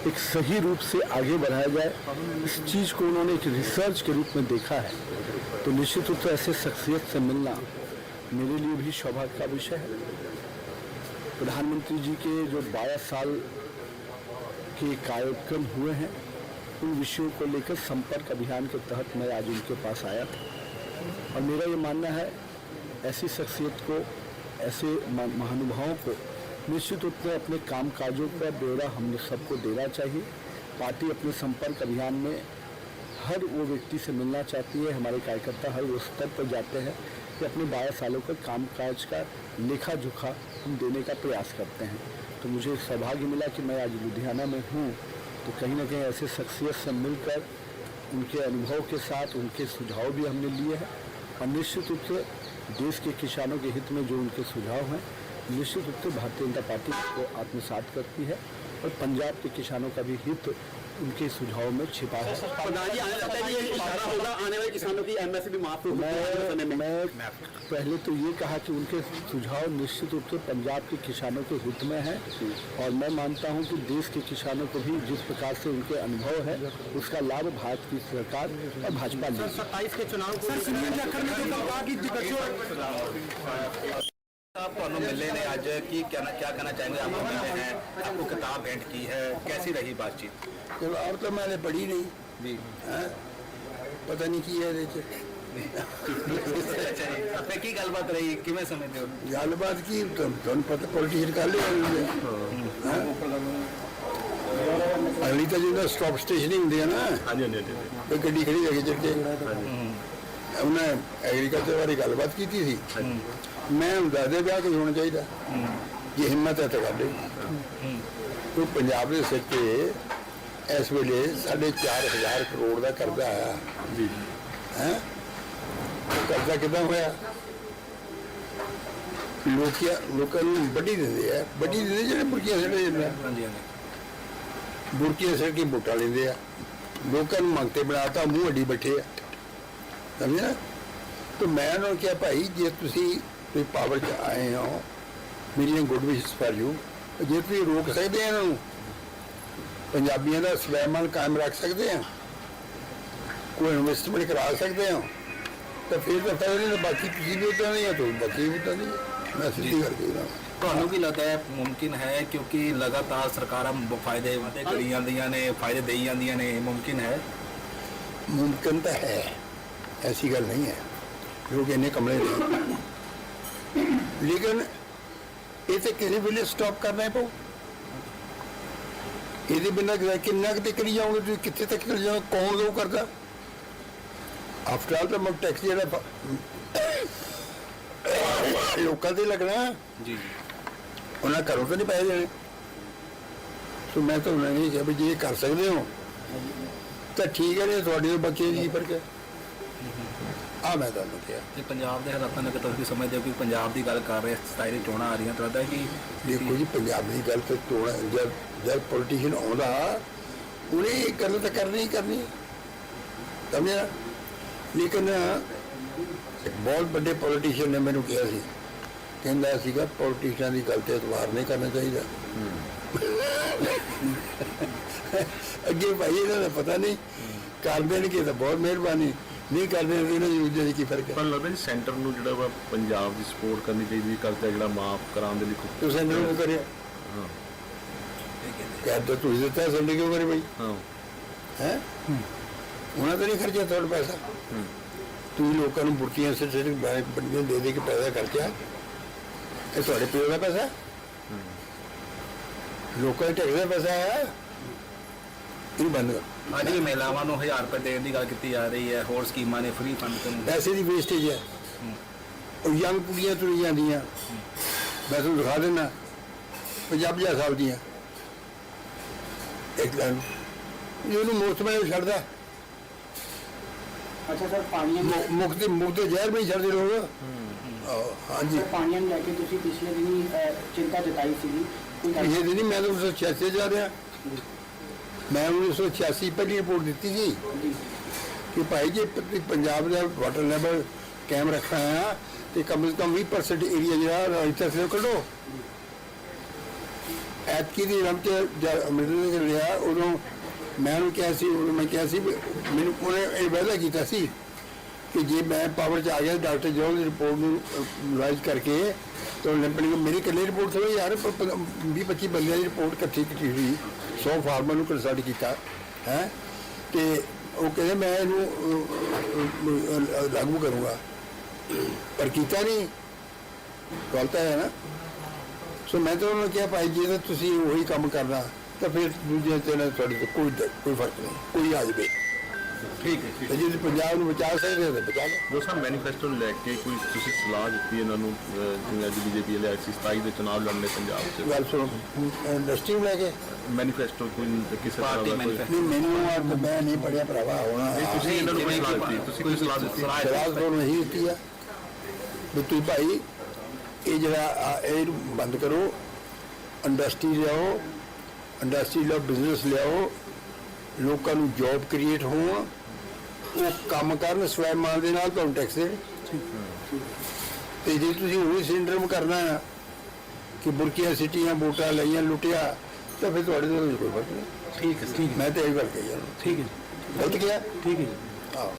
एक सही रूप से आगे बढ़ाया जाए, इस चीज़ को उन्होंने एक रिसर्च के रूप में देखा है। तो निश्चित रूप से ऐसे शख्सियत से मिलना मेरे लिए भी सौभाग्य का विषय है। प्रधानमंत्री जी के जो 12 साल के कार्यक्रम हुए हैं, उन विषयों को लेकर संपर्क अभियान के तहत मैं आज उनके पास आया था और मेरा ये मानना है ऐसी शख्सियत को, ऐसे महानुभावों को निश्चित रूप में अपने काम काजों का ब्यौरा हम सबको देना चाहिए। पार्टी अपने संपर्क अभियान में हर वो व्यक्ति से मिलना चाहती है। हमारे कार्यकर्ता हर वो स्तर पर जाते हैं कि अपने 12 सालों का काम काज का लेखा जोखा हम देने का प्रयास करते हैं। तो मुझे सौभाग्य मिला कि मैं आज लुधियाना में हूँ, तो कहीं ना कहीं ऐसे शख्सियत से मिलकर उनके अनुभव के साथ उनके सुझाव भी हमने लिए हैं और निश्चित रूप से देश के किसानों के हित में जो उनके सुझाव हैं निश्चित रूप से भारतीय जनता पार्टी को आत्मसात करती है और पंजाब के किसानों का भी हित उनके सुझाव में छिपा है। प्रधान जी, आने लगता है कि ये इशारा होगा आने वाले किसानों की एमएसपी माफ होगी आने में। मैं पहले तो ये कहा कि उनके सुझाव निश्चित रूप से पंजाब के किसानों के हित में है और मैं मानता हूँ कि देश के किसानों को भी जिस प्रकार से उनके अनुभव है उसका लाभ भारत की सरकार और भाजपा ने 27 के चुनाव आप ਤੁਹਾਨੂੰ मिले ने आज की क्या कहना चाहेंगे? आपको मिले हैं, आपको किताब भेंट की है, कैसी रही बातचीत? किताब तो मैंने पढ़ी नहीं जी है, पता नहीं की है ਤੇ ਕੀ ਗੱਲਬਾਤ ਰਹੀ, ਕਿਵੇਂ ਸਮਝਦੇ ਹੋ? ਗੱਲਬਾਤ ਕੀ ਤੁਹਾਨੂੰ ਪਤਾ ਪੋਲੀਟੀਸ਼ਨ ਕਰ ਲਿਆ ਅਗਲੀ ਤਾਂ ਜਿਹਦਾ ਸਟਾਪ ਸਟੇਸ਼ਨ ਹੀ ਹੁੰਦੇ ਆ ਨਾ, ਹਾਂਜੀ ਹਾਂਜੀ ਹਾਂਜੀ ਕੋਈ ਗੱਡੀ ਖੜੀ ਹੈਗੀ ਚੱਕੇ ਉਹਨੇ ਐਗਰੀਕਲਚਰ ਬਾਰੇ ਗੱਲਬਾਤ ਕੀਤੀ ਸੀ। ਮੈਂ ਦੱਸਦੇ ਵਿਆਹ ਕਿ ਹੋਣਾ ਚਾਹੀਦਾ, ਜੇ ਹਿੰਮਤ ਹੈ ਤਾਂ ਕਰ ਦੇ। ਕੋਈ ਪੰਜਾਬ ਦੇ ਸਿਰ ਤੇ ਇਸ ਵੇਲੇ 4,500 ਕਰੋੜ ਦਾ ਕਰਜ਼ਾ ਆਇਆ ਜੀ ਹੈ। ਕਰਜ਼ਾ ਕਿੱਦਾਂ ਹੋਇਆ? ਲੋਕਾਂ ਨੂੰ ਵੱਢੀ ਦਿੰਦੇ ਆ, ਵੱਢੀ ਦਿੰਦੇ ਜਿਹੜੇ ਬੁਰਕੀਆਂ ਸਿੱਟਦੇ ਜਾਂਦੇ ਆ, ਹਾਂਜੀ ਹਾਂਜੀ ਬੁਰਕੀਆਂ ਸਿੱਟ ਕੇ ਵੋਟਾਂ ਲੈਂਦੇ ਆ, ਲੋਕਾਂ ਨੂੰ ਮੰਗਤੇ ਬਣਾਤਾ, ਮੂੰਹ ਅੱਡੀ ਬੈਠੇ ਆ, ਸਮਝੇ ਨਾ। ਤਾਂ ਮੈਂ ਉਹਨਾਂ ਨੂੰ ਕਿਹਾ ਭਾਈ ਜੇ ਤੁਸੀਂ ਪਾਵਰ 'ਚ ਆਏ ਹੋ, ਮੇਰੀਆਂ ਗੁੱਡ ਵਿਸ਼ਸ ਫਾਰ ਯੂ, ਜੇ ਤੁਸੀਂ ਰੋਕ ਸਕਦੇ ਆ ਇਹਨਾਂ ਨੂੰ, ਪੰਜਾਬੀਆਂ ਦਾ ਸਵੈਮਾਨ ਕਾਇਮ ਰੱਖ ਸਕਦੇ ਆ, ਕੋਈ ਇਨਵੈਸਟਮੈਂਟ ਕਰਾ ਸਕਦੇ ਹੋ, ਤਾਂ ਫਿਰ ਤਾਂ ਫਾਇਦਾ ਨਹੀਂ। ਬਾਕੀ ਤੁਸੀਂ ਵੀ ਉੱਦਾਂ ਨਹੀਂ ਆ ਤਾਂ ਬਾਕੀ ਵੀ ਉੱਦਾਂ ਨਹੀਂ। ਮੈਂ ਸਿੱਧੀ ਕਰਕੇ ਨਾ ਤੁਹਾਨੂੰ ਕੀ ਲੱਗਦਾ ਹੈ ਮੁਮਕਿਨ ਹੈ, ਕਿਉਂਕਿ ਲਗਾਤਾਰ ਸਰਕਾਰਾਂ ਫਾਇਦੇ ਕਰੀ ਜਾਂਦੀਆਂ ਨੇ, ਫਾਇਦੇ ਦੇਈ ਜਾਂਦੀਆਂ ਨੇ, ਮੁਮਕਿਨ ਹੈ? ਮੁਮਕਿਨ ਤਾਂ ਹੈ, ਐਸੀ ਗੱਲ ਨਹੀਂ ਹੈ, ਲੋਕ ਇੰਨੇ ਕਮਲੇ ਨਹੀਂ, ਲੇਕਿਨ ਇਹ ਤਾਂ ਕਿਸੇ ਵੇਲੇ ਸਟਾਪ ਕਰਨਾ ਪਊ। ਇਹਦੇ ਬਿਨਾਂ ਕਿੰਨਾ ਕੁ ਕਰੀ ਜਾਓਗੇ ਤੁਸੀਂ, ਕਿੱਥੇ ਤੱਕ ਕਰੀ ਜਾਓਗੇ, ਕੌਣ ਦੋ ਕਰਦਾ? ਆਫਟਰ ਆਲ ਤਾਂ ਮੈਂ ਟੈਕਸ ਜਿਹੜਾ ਲੋਕਾਂ ਤੇ ਲੱਗਣਾ ਜੀ ਉਹਨਾਂ ਘਰੋਂ ਤਾਂ ਨਹੀਂ ਪੈਸੇ ਦੇਣੇ। ਸੋ ਮੈਂ ਤਾਂ ਉਹਨਾਂ ਨੇ ਕਿਹਾ ਵੀ ਜੇ ਕਰ ਸਕਦੇ ਹੋ ਤਾਂ ਠੀਕ ਹੈ, ਨਹੀਂ ਤੁਹਾਡੇ ਬੱਚੇ ਦੀ ਫਰਕ ਹੈ। ਆ ਮੈਂ ਤੁਹਾਨੂੰ ਕਿਹਾ ਤੇ ਪੰਜਾਬ ਦੇ ਹਾਲਾਤਾਂ ਨੂੰ ਤੁਸੀਂ ਸਮਝਦੇ ਹੋ ਕਿ ਪੰਜਾਬ ਦੀ ਗੱਲ ਕਰ ਰਹੇ 27 ਦੀ ਚੋਣਾਂ ਆ ਰਹੀਆਂ, ਤਾਂ ਲੱਗਦਾ ਕਿ ਦੇਖੋ ਜੀ ਪੰਜਾਬ ਦੀ ਗੱਲ ਤੇ ਤੋੜਾ, ਜਦ ਪੋਲੀਟੀਸ਼ੀਅਨ ਆਉਂਦਾ ਉਹਨੇ ਇਹ ਗੱਲ ਤਾਂ ਕਰਨੀ ਹੀ ਕਰਨੀ, ਸਮਝਿਆ। ਲੇਕਿਨ ਇੱਕ ਬਹੁਤ ਵੱਡੇ ਪੋਲੀਟੀਸ਼ੀਅਨ ਨੇ ਮੈਨੂੰ ਕਿਹਾ ਸੀ, ਕਹਿੰਦਾ ਸੀਗਾ ਪੋਲੀਟੀਸ਼ੀਅਨ ਦੀ ਗੱਲ ਤੇ ਇਤਬਾਰ ਨਹੀਂ ਕਰਨਾ ਚਾਹੀਦਾ। ਅੱਗੇ ਭਾਈ ਇਹਨਾਂ ਦਾ ਪਤਾ ਨਹੀਂ, ਕਰ ਦੇਣਗੇ ਤਾਂ ਬਹੁਤ ਮਿਹਰਬਾਨੀ, ਨਹੀਂ ਕਰਦੇ ਇਹਨਾਂ ਦੀ ਵਜ੍ਹਾ ਕੀ ਫਰਕ ਹੈ। ਪਰ ਲੱਗਦਾ ਜੀ ਸੈਂਟਰ ਨੂੰ ਜਿਹੜਾ ਵਾ ਪੰਜਾਬ ਦੀ ਸਪੋਰਟ ਕਰਨੀ ਚਾਹੀਦੀ, ਕਰਜ਼ਾ ਜਿਹੜਾ ਮਾਫ ਕਰਾਉਣ ਦੇ ਲਈ ਤੁਸੀਂ ਸੈਂਟਰ ਨੂੰ ਕਰਿਆ, ਹਾਂ ਕਹਿੰਦਾ ਤੁਸੀਂ ਦਿੱਤਾ, ਸੈਂਟਰ ਕਿਉਂ ਕਰੇ ਭਾਈ? ਹਾਂ ਹੈ ਉਹਨਾਂ ਤਾਂ ਨਹੀਂ ਖਰਚਿਆ ਤੁਹਾਡਾ ਪੈਸਾ, ਤੁਸੀਂ ਲੋਕਾਂ ਨੂੰ ਬੁਰਕੀਆਂ ਸਿਰ ਬੰਦੀਆਂ ਦੇ ਕੇ ਪੈਸਾ ਖਰਚਿਆ, ਇਹ ਤੁਹਾਡੇ ਪਿਓ ਦਾ ਪੈਸਾ, ਲੋਕਾਂ ਦੇ ਟੈਕਸ ਦਾ ਪੈਸਾ ਹੈ, ਇਹਨੂੰ ਬੰਦ ਕਰੋ। ਅੱਜ ਵੀ ਮਹਿਲਾਵਾਂ ਨੂੰ 1000 ਰੁਪਏ ਦੇਣ ਦੀ ਗੱਲ ਕੀਤੀ ਜਾ ਰਹੀ ਹੈ, ਹੋਰ ਸਕੀਮਾਂ ਨੇ, ਫ੍ਰੀ ਫੰਡ ਤੇ ਪੈਸੇ ਦੀ ਵੇਸਟੇਜ ਹੈ। ਉਹ ਯੰਗ ਕੁੜੀਆਂ ਤੁਰੀ ਜਾਂਦੀਆਂ, ਮੈਂ ਤੁਹਾਨੂੰ ਦਿਖਾ ਦਿੰਦਾ, 50 ਸਾਲ ਦੀਆਂ, ਇੱਕ ਦਿਨ ਇਹਨੂੰ ਮੁਫਤ ਮੈਂ ਛੱਡਦਾ, ਅੱਛਾ ਸਰ, ਪਾਣੀਆਂ ਨੂੰ ਮੁਕਤ ਜ਼ਹਿਰ ਵੀ ਛੱਡਦੇ ਲੋਕ। ਹਾਂਜੀ, ਸਰ, ਪਾਣੀਆਂ ਨੂੰ ਲੈ ਕੇ ਤੁਸੀਂ ਪਿਛਲੇ ਦਿਨੀ ਚਿੰਤਾ ਜਤਾਈ ਸੀਗੀ, ਕੋਈ ਗੱਲ ਇਹ ਨਹੀਂ, ਮੈਂ ਤਾਂ 1986 ਜਾ ਰਿਹਾ। ਮੈਂ 1986 ਪਹਿਲੀ ਰਿਪੋਰਟ ਦਿੱਤੀ ਸੀ ਜੀ ਕਿ ਭਾਈ ਜੇ ਪੰਜਾਬ ਦਾ ਵਾਟਰ ਲੈਵਲ ਕਾਇਮ ਰੱਖਣਾ ਆ ਤੇ ਕਮ ਸੇ ਕਮ 20% ਏਰੀਆ ਜਿਹੜਾ ਇੱਥੇ ਸੇ ਕੱਢੋ। ਐਤਕੀ ਦੀ ਰਮ ਤੇ ਅੰਮ੍ਰਿਤਸਰ ਲਿਆ, ਉਦੋਂ ਮੈਂ ਉਹਨੂੰ ਕਿਹਾ ਸੀ, ਮੈਂ ਕਿਹਾ ਸੀ ਵੀ ਮੈਨੂੰ ਉਹਨੇ ਇਹ ਵਾਅਦਾ ਕੀਤਾ ਸੀ ਕਿ ਜੇ ਮੈਂ ਪਾਵਰ 'ਚ ਆ ਗਿਆ ਡਾਕਟਰ ਜੋਹਲ ਦੀ ਰਿਪੋਰਟ ਨੂੰ ਰਿਵਾਈਜ਼ ਕਰਕੇ ਤਾਂ ਮੇਰੀ ਇਕੱਲੀ ਰਿਪੋਰਟ ਥੋੜ੍ਹੀ ਯਾਰ 20-25 ਬੰਦਿਆਂ ਦੀ ਰਿਪੋਰਟ ਇਕੱਠੀ ਹੋਈ, 100 ਫਾਰਮਰ ਨੂੰ ਕੰਸਲਟ ਕੀਤਾ ਹੈ ਤੇ ਉਹ ਕਹਿੰਦੇ ਮੈਂ ਇਹਨੂੰ ਲਾਗੂ ਕਰੂੰਗਾ, ਪਰ ਕੀਤਾ ਨਹੀਂ। ਗੱਲ ਤਾਂ ਹੈ ਨਾ। ਸੋ ਮੈਂ ਤਾਂ ਉਹਨਾਂ ਨੂੰ ਕਿਹਾ ਭਾਈ ਜੇ ਤਾਂ ਤੁਸੀਂ ਉਹੀ ਕੰਮ ਕਰਨਾ ਤਾਂ ਫਿਰ ਦੂਜੇ ਤੇ ਨਾਲ ਤੁਹਾਡੇ ਤੋਂ ਕੋਈ ਫਰਕ ਨਹੀਂ, ਕੋਈ ਆ ਜਾਵੇ। ਠੀਕ ਹੈ ਤੇ ਜੇ ਤੁਸੀਂ ਪੰਜਾਬ ਨੂੰ ਬਚਾ ਸਕਦੇ ਹੋ ਤਾਂ ਬਚਾ ਲਓ। ਜੋ ਸਾਹਿਬ ਮੈਨੀਫੈਸਟੋ ਨੂੰ ਲੈ ਕੇ ਕੋਈ ਤੁਸੀਂ ਸਲਾਹ ਦਿੱਤੀ ਇਹਨਾਂ ਨੂੰ, ਜਿਵੇਂ ਅੱਜ ਬੀਜੇਪੀ ਵਾਲੇ ਆਈ ਸੀ 27 ਦੇ ਚੁਣਾਵ ਲੜਨੇ ਪੰਜਾਬ 'ਚ, ਗੱਲ ਸੁਣੋ, ਇੰਡਸਟਰੀ ਨੂੰ ਲੈ ਕੇ ਮੈਨੀਫੈਸਟੋ ਕੋਈ ਕਿਸੇ ਤਰ੍ਹਾਂ ਪਾਰਟੀ ਦਾ ਕੋਈ manifesto। ਨਹੀਂ, ਮੈਨੂੰ ਮੈਂ ਨਹੀਂ ਪੜਿਆ ਭਰਾਵਾ ਹੋਣਾ। ਤੁਸੀਂ ਇਹਨਾਂ ਨੂੰ ਕੋਈ ਸਲਾਹ ਦਿੱਤੀ, ਤੁਸੀਂ ਕੋਈ ਸਲਾਹ ਦਿੱਤੀ? ਸਲਾਹ ਤੋਂ ਨਹੀਂ ਦਿੱਤੀ ਆ ਵੀ ਤੁਸੀਂ ਭਾਈ ਇਹ ਜਿਹੜਾ ਇਹ ਬੰਦ ਕਰੋ, ਇੰਡਸਟਰੀ ਲਿਆਓ, ਇੰਡਸਟਰੀ ਲਿਆਓ, ਬਿਜ਼ਨਸ ਲਿਆਓ, ਲੋਕਾਂ ਨੂੰ ਜੌਬ ਕ੍ਰੀਏਟ ਹੋਣ, ਉਹ ਕੰਮ ਕਰਨ ਸਵੈਮਾਨ ਦੇ ਨਾਲ, ਤੁਹਾਨੂੰ ਟੈਕਸ ਦੇਣ। ਤੇ ਜੇ ਤੁਸੀਂ ਉਹੀ ਸਿੰਡਰਮ ਕਰਨਾ ਆ ਕਿ ਬੁਰਕੀਆਂ ਸਿੱਟੀਆਂ, ਵੋਟਾਂ ਲਈਆਂ, ਲੁੱਟਿਆ, ਤਾਂ ਫਿਰ ਤੁਹਾਡੇ ਤੋਂ ਕੋਈ ਫਰਕ ਨਹੀਂ। ਠੀਕ ਹੈ, ਠੀਕ ਮੈਂ ਤਾਂ ਇਹ ਗੱਲ ਕਹੀ ਆ। ਠੀਕ ਹੈ, ਗਲਤ ਗਿਆ? ਠੀਕ ਹੈ ਜੀ। ਆਹੋ।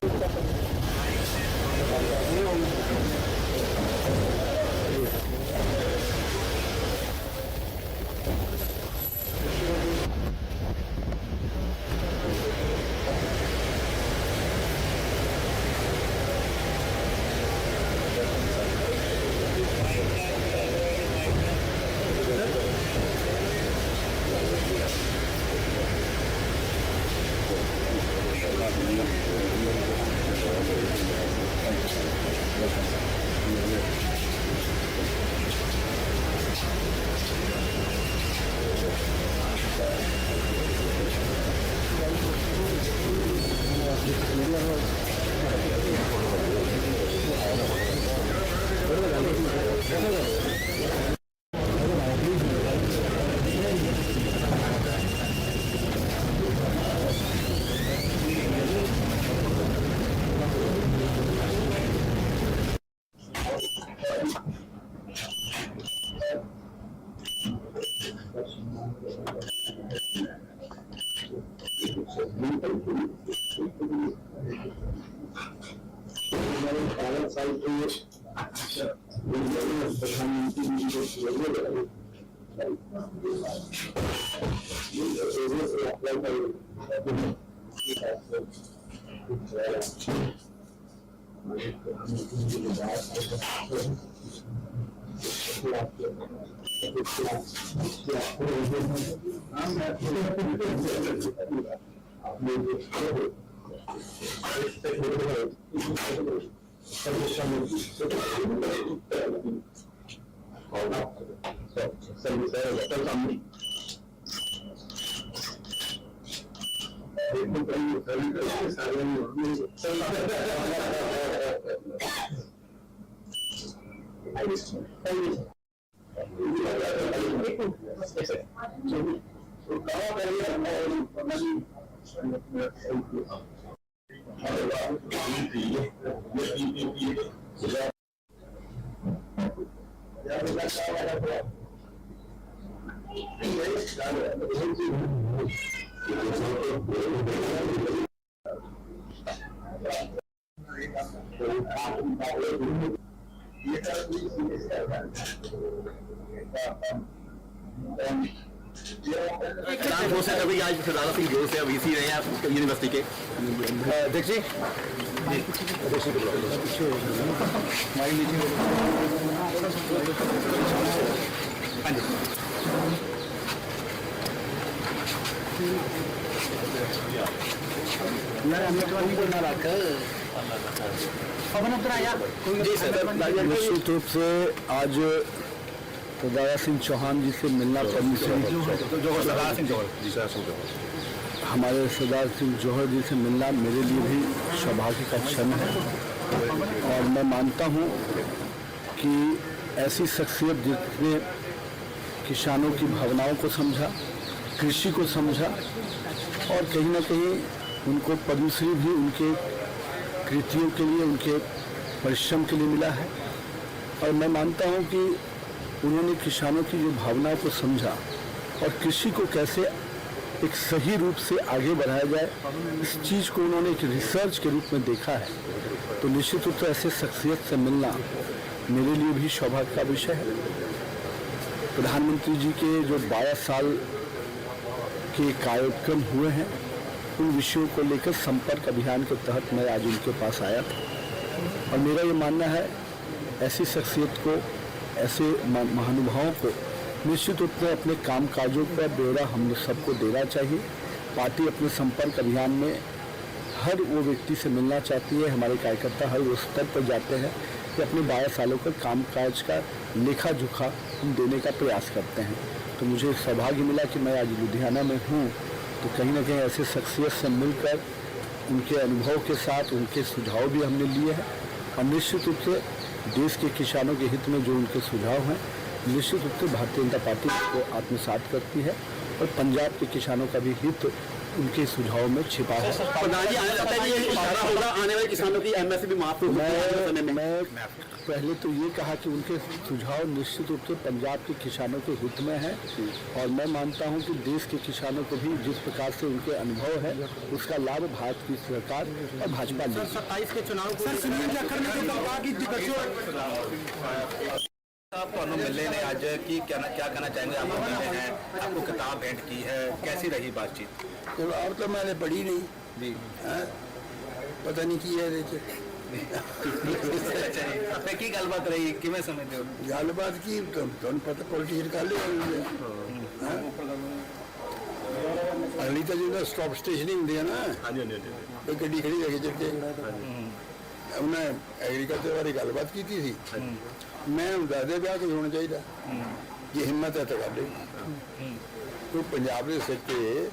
क्या हो सकता है आज सरदार सिंह जोश है वीसी रहे हैं यूनिवर्सिटी के देखिए हाँ जी यार हमने तो नहीं बोलना रख पवन उतर आया जी सर निश्चित रूप से आज प्रदारा सिंह चौहान जी से मिलना सरदार सिंह जोहर हमारे सरदार सिंह जौहर जी से मिलना मेरे लिए भी सौभाग्य का क्षण है और मैं मानता हूँ कि ऐसी शख्सियत जिसने किसानों की भावनाओं को समझा, कृषि को समझा और कहीं ना कहीं उनको पद्मश्री भी उनके कृतियों के लिए, उनके परिश्रम के लिए मिला है। और मैं मानता हूँ कि उन्होंने किसानों की जो भावनाओं को समझा और कृषि को कैसे एक सही रूप से आगे बढ़ाया जाए, इस चीज़ को उन्होंने एक रिसर्च के रूप में देखा है। तो निश्चित रूप से ऐसे शख्सियत से मिलना मेरे लिए भी सौभाग्य का विषय है। प्रधानमंत्री जी के जो 12 साल के कार्यक्रम हुए हैं, उन विषयों को लेकर संपर्क अभियान के तहत मैं आज उनके पास आया था और मेरा ये मानना है ऐसी शख्सियत को, ऐसे महानुभावों को निश्चित रूप से अपने काम काजों का ब्यौरा हम सबको देना चाहिए। पार्टी अपने संपर्क अभियान में हर वो व्यक्ति से मिलना चाहती है। हमारे कार्यकर्ता हर वो स्तर पर जाते हैं कि अपने 12 सालों का काम काज का लेखा जोखा हम देने का प्रयास करते हैं। तो मुझे सौभाग्य मिला कि मैं आज लुधियाना में हूँ, तो कहीं ना कहीं ऐसे शख्सियत से मिलकर उनके अनुभव के साथ उनके सुझाव भी हमने लिए हैं और निश्चित रूप से देश के किसानों के हित में जो उनके सुझाव हैं निश्चित रूप से भारतीय जनता पार्टी को आत्मसात करती है और पंजाब के किसानों का भी हित उनके सुझाव में छिपा है। प्रधान जी, आने लगता है कि ये इशारा होगा आने वाले किसानों की एमएसपी माफ हो मैं पहले तो ये कहा कि उनके सुझाव निश्चित रूप से पंजाब के किसानों के हित में है और मैं मानता हूं कि देश के किसानों को भी जिस प्रकार से उनके अनुभव है उसका लाभ भारत की सरकार और भाजपा ने 27 के चुनाव आप ਤੁਹਾਨੂੰ मिले ने आज की क्या कहना चाहेंगे? आप मिले हैं, आपको किताब भेंट की है, कैसी रही बातचीत? तो अब तो मैंने पढ़ी नहीं जी हैं, पता नहीं की है ਇਹਦੇ ਚ ਅੱਛਾ ਜੀ, ਤੇ ਕੀ ਗੱਲਬਾਤ ਰਹੀ, ਕਿਵੇਂ ਸਮਝਦੇ ਹੋ? ਗੱਲਬਾਤ ਕੀ ਤੁਹਾਨੂੰ ਪਤਾ ਪੋਲੀਟੀਸ਼ੀਅਨ ਕਰ ਲਿਆ ਅਗਲੀ ਤਾਂ ਜਿਹਦਾ ਸਟਾਪ ਸਟੇਸ਼ਨ ਹੀ ਹੁੰਦੀ ਆ ਨਾ, ਹਾਂਜੀ ਹਾਂਜੀ ਹਾਂਜੀ ਕੋਈ ਗੱਡੀ ਖੜੀ ਰੱਖੀ ਜਿੱਤੇ ਉਹਨੇ ਐਗਰੀਕਲਚਰ ਬਾਰੇ ਗੱਲਬਾਤ ਕੀਤੀ ਸੀ। ਮੈਂ ਹੁਣ ਦੱਸਦੇ ਵਿਆਹ ਕੁਝ ਹੋਣਾ ਚਾਹੀਦਾ, ਜੇ ਹਿੰਮਤ ਹੈ ਤਾਂ ਕਰ ਦੇ। ਕੋਈ ਪੰਜਾਬ ਦੇ ਸਿਰ ਤੇ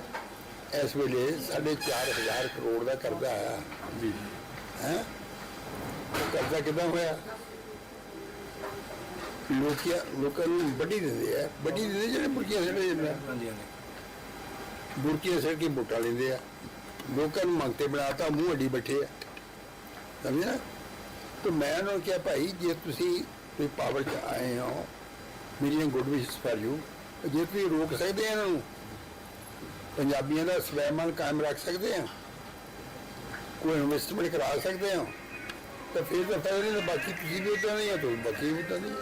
ਇਸ ਵੇਲੇ 4,500 ਕਰੋੜ ਦਾ ਕਰਜ਼ਾ ਆਇਆ ਜੀ ਹੈ। ਕਰਜ਼ਾ ਕਿੱਦਾਂ ਹੋਇਆ? ਲੋਕਾਂ ਨੂੰ ਵੱਢੀ ਦਿੰਦੇ ਆ, ਵੱਢੀ ਦਿੰਦੇ ਜਿਹੜੇ ਬੁਰਕੀਆਂ ਸਿੱਟਦੇ ਜਾਂਦੇ, ਹਾਂਜੀ ਹਾਂਜੀ, ਬੁਰਕੀਆਂ ਸਿੱਟ ਕੇ ਵੋਟਾਂ ਲੈਂਦੇ ਆ। ਲੋਕਾਂ ਨੂੰ ਮੰਗਤੇ ਬਣਾਤਾ, ਮੂੰਹ ਅੱਡੀ ਬੈਠੇ ਆ, ਸਮਝੇ ਨਾ। ਤਾਂ ਮੈਂ ਉਹਨਾਂ ਨੂੰ ਕਿਹਾ ਭਾਈ ਜੇ ਤੁਸੀਂ ਪਾਵਰ 'ਚ ਆਏ ਹੋ, ਮੇਰੀਆਂ ਗੁੱਡ ਵਿਸ਼ਸ ਫਾਰ ਯੂ, ਜੇ ਤੁਸੀਂ ਰੋਕ ਸਕਦੇ ਆ ਇਹਨਾਂ ਨੂੰ, ਪੰਜਾਬੀਆਂ ਦਾ ਸਵੈਮਾਨ ਕਾਇਮ ਰੱਖ ਸਕਦੇ ਆ, ਕੋਈ ਇਨਵੈਸਟਮੈਂਟ ਕਰਾ ਸਕਦੇ ਆ, ਤਾਂ ਫਿਰ ਤਾਂ ਫਾਇਦਾ ਨਹੀਂ। ਬਾਕੀ ਤੁਸੀਂ ਵੀ ਉੱਦਾਂ ਨਹੀਂ ਆ ਤਾਂ ਬਾਕੀ ਵੀ ਉੱਦਾਂ ਨਹੀਂ।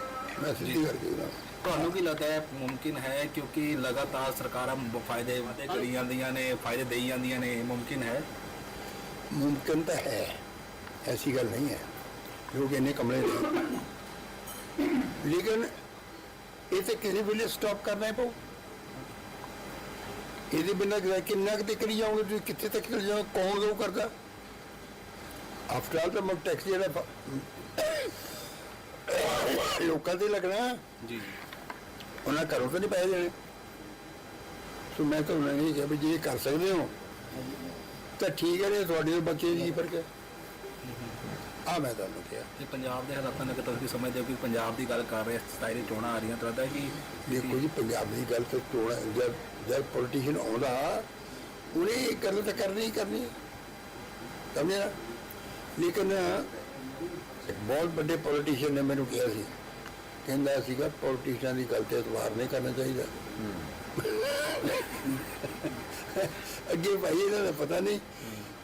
ਮੈਂ ਸਿੱਧੀ ਕਰਕੇ ਉਹਨਾਂ ਤੁਹਾਨੂੰ ਕੀ ਲੱਗਦਾ ਹੈ ਮੁਮਕਿਨ ਹੈ, ਕਿਉਂਕਿ ਲਗਾਤਾਰ ਸਰਕਾਰਾਂ ਫਾਇਦੇ ਵਾਅਦੇ ਕਰੀ ਜਾਂਦੀਆਂ ਨੇ, ਫਾਇਦੇ ਦੇਈ ਜਾਂਦੀਆਂ ਨੇ, ਮੁਮਕਿਨ ਹੈ? ਮੁਮਕਿਨ ਤਾਂ ਹੈ, ਐਸੀ ਗੱਲ ਨਹੀਂ ਹੈ, ਲੋਕ ਇੰਨੇ ਕਮਲੇ ਨਹੀਂ, ਲੇਕਿਨ ਇਹ ਤਾਂ ਕਿਸੇ ਵੇਲੇ ਸਟਾਪ ਕਰਨਾ ਹੀ ਪਊ। ਇਹਦੇ ਬਿਨਾਂ ਕਿੰਨਾ ਕੁ ਤੇ ਕਰੀ ਜਾਓਗੇ ਤੁਸੀਂ, ਕਿੱਥੇ ਤੱਕ ਚਲੇ ਜਾਓਗੇ, ਕੌਣ ਦੋ ਕਰਦਾ? ਆਫਟਰ ਆਲ ਤਾਂ ਮੈਂ ਟੈਕਸ ਜਿਹੜਾ ਲੋਕਾਂ ਤੇ ਲੱਗਣਾ ਜੀ ਉਹਨਾਂ ਘਰੋਂ ਤਾਂ ਨਹੀਂ ਪੈਸੇ ਦੇਣੇ। ਸੋ ਮੈਂ ਤਾਂ ਉਹਨਾਂ ਨੇ ਕਿਹਾ ਵੀ ਜੇ ਕਰ ਸਕਦੇ ਹੋ ਤਾਂ ਠੀਕ ਹੈ, ਤੁਹਾਡੇ ਬੱਚੇ ਜੀ ਫਰਕ ਹੈ। ਆ ਮੈਂ ਤੁਹਾਨੂੰ ਕਿਹਾ ਇਹ ਪੰਜਾਬ ਦੇ ਹਾਲਾਤਾਂ ਨਾਲ ਤੁਸੀਂ ਸਮਝਦੇ ਹੋ ਕਿ ਪੰਜਾਬ ਦੀ ਗੱਲ ਕਰ ਰਹੇ 27 ਦੀ ਚੋਣਾਂ ਆ ਰਹੀਆਂ, ਤਾਂ ਲੱਗਦਾ ਕਿ ਦੇਖੋ ਜੀ ਪੰਜਾਬ ਦੀ ਗੱਲ ਤੇ ਤੋੜਾ ਜਦ ਪੋਲੀਟੀਸ਼ੀਅਨ ਆਉਂਦਾ ਉਹਨੇ ਇਹ ਗੱਲ ਤਾਂ ਕਰਨੀ ਹੀ ਕਰਨੀ ਹੈ, ਸਮਝੇ ਨਾ। ਲੇਕਿਨ ਇੱਕ ਬਹੁਤ ਵੱਡੇ ਪੋਲੀਟੀਸ਼ੀਅਨ ਨੇ ਮੈਨੂੰ ਕਿਹਾ ਸੀ, ਕਹਿੰਦਾ ਸੀਗਾ ਪੋਲੀਟੀਸ਼ੀਅਨ ਦੀ ਗੱਲ ਤੇ ਇਤਬਾਰ ਨਹੀਂ ਕਰਨਾ ਚਾਹੀਦਾ। ਅੱਗੇ ਭਾਈ ਇਹਨਾਂ ਦਾ ਪਤਾ ਨਹੀਂ,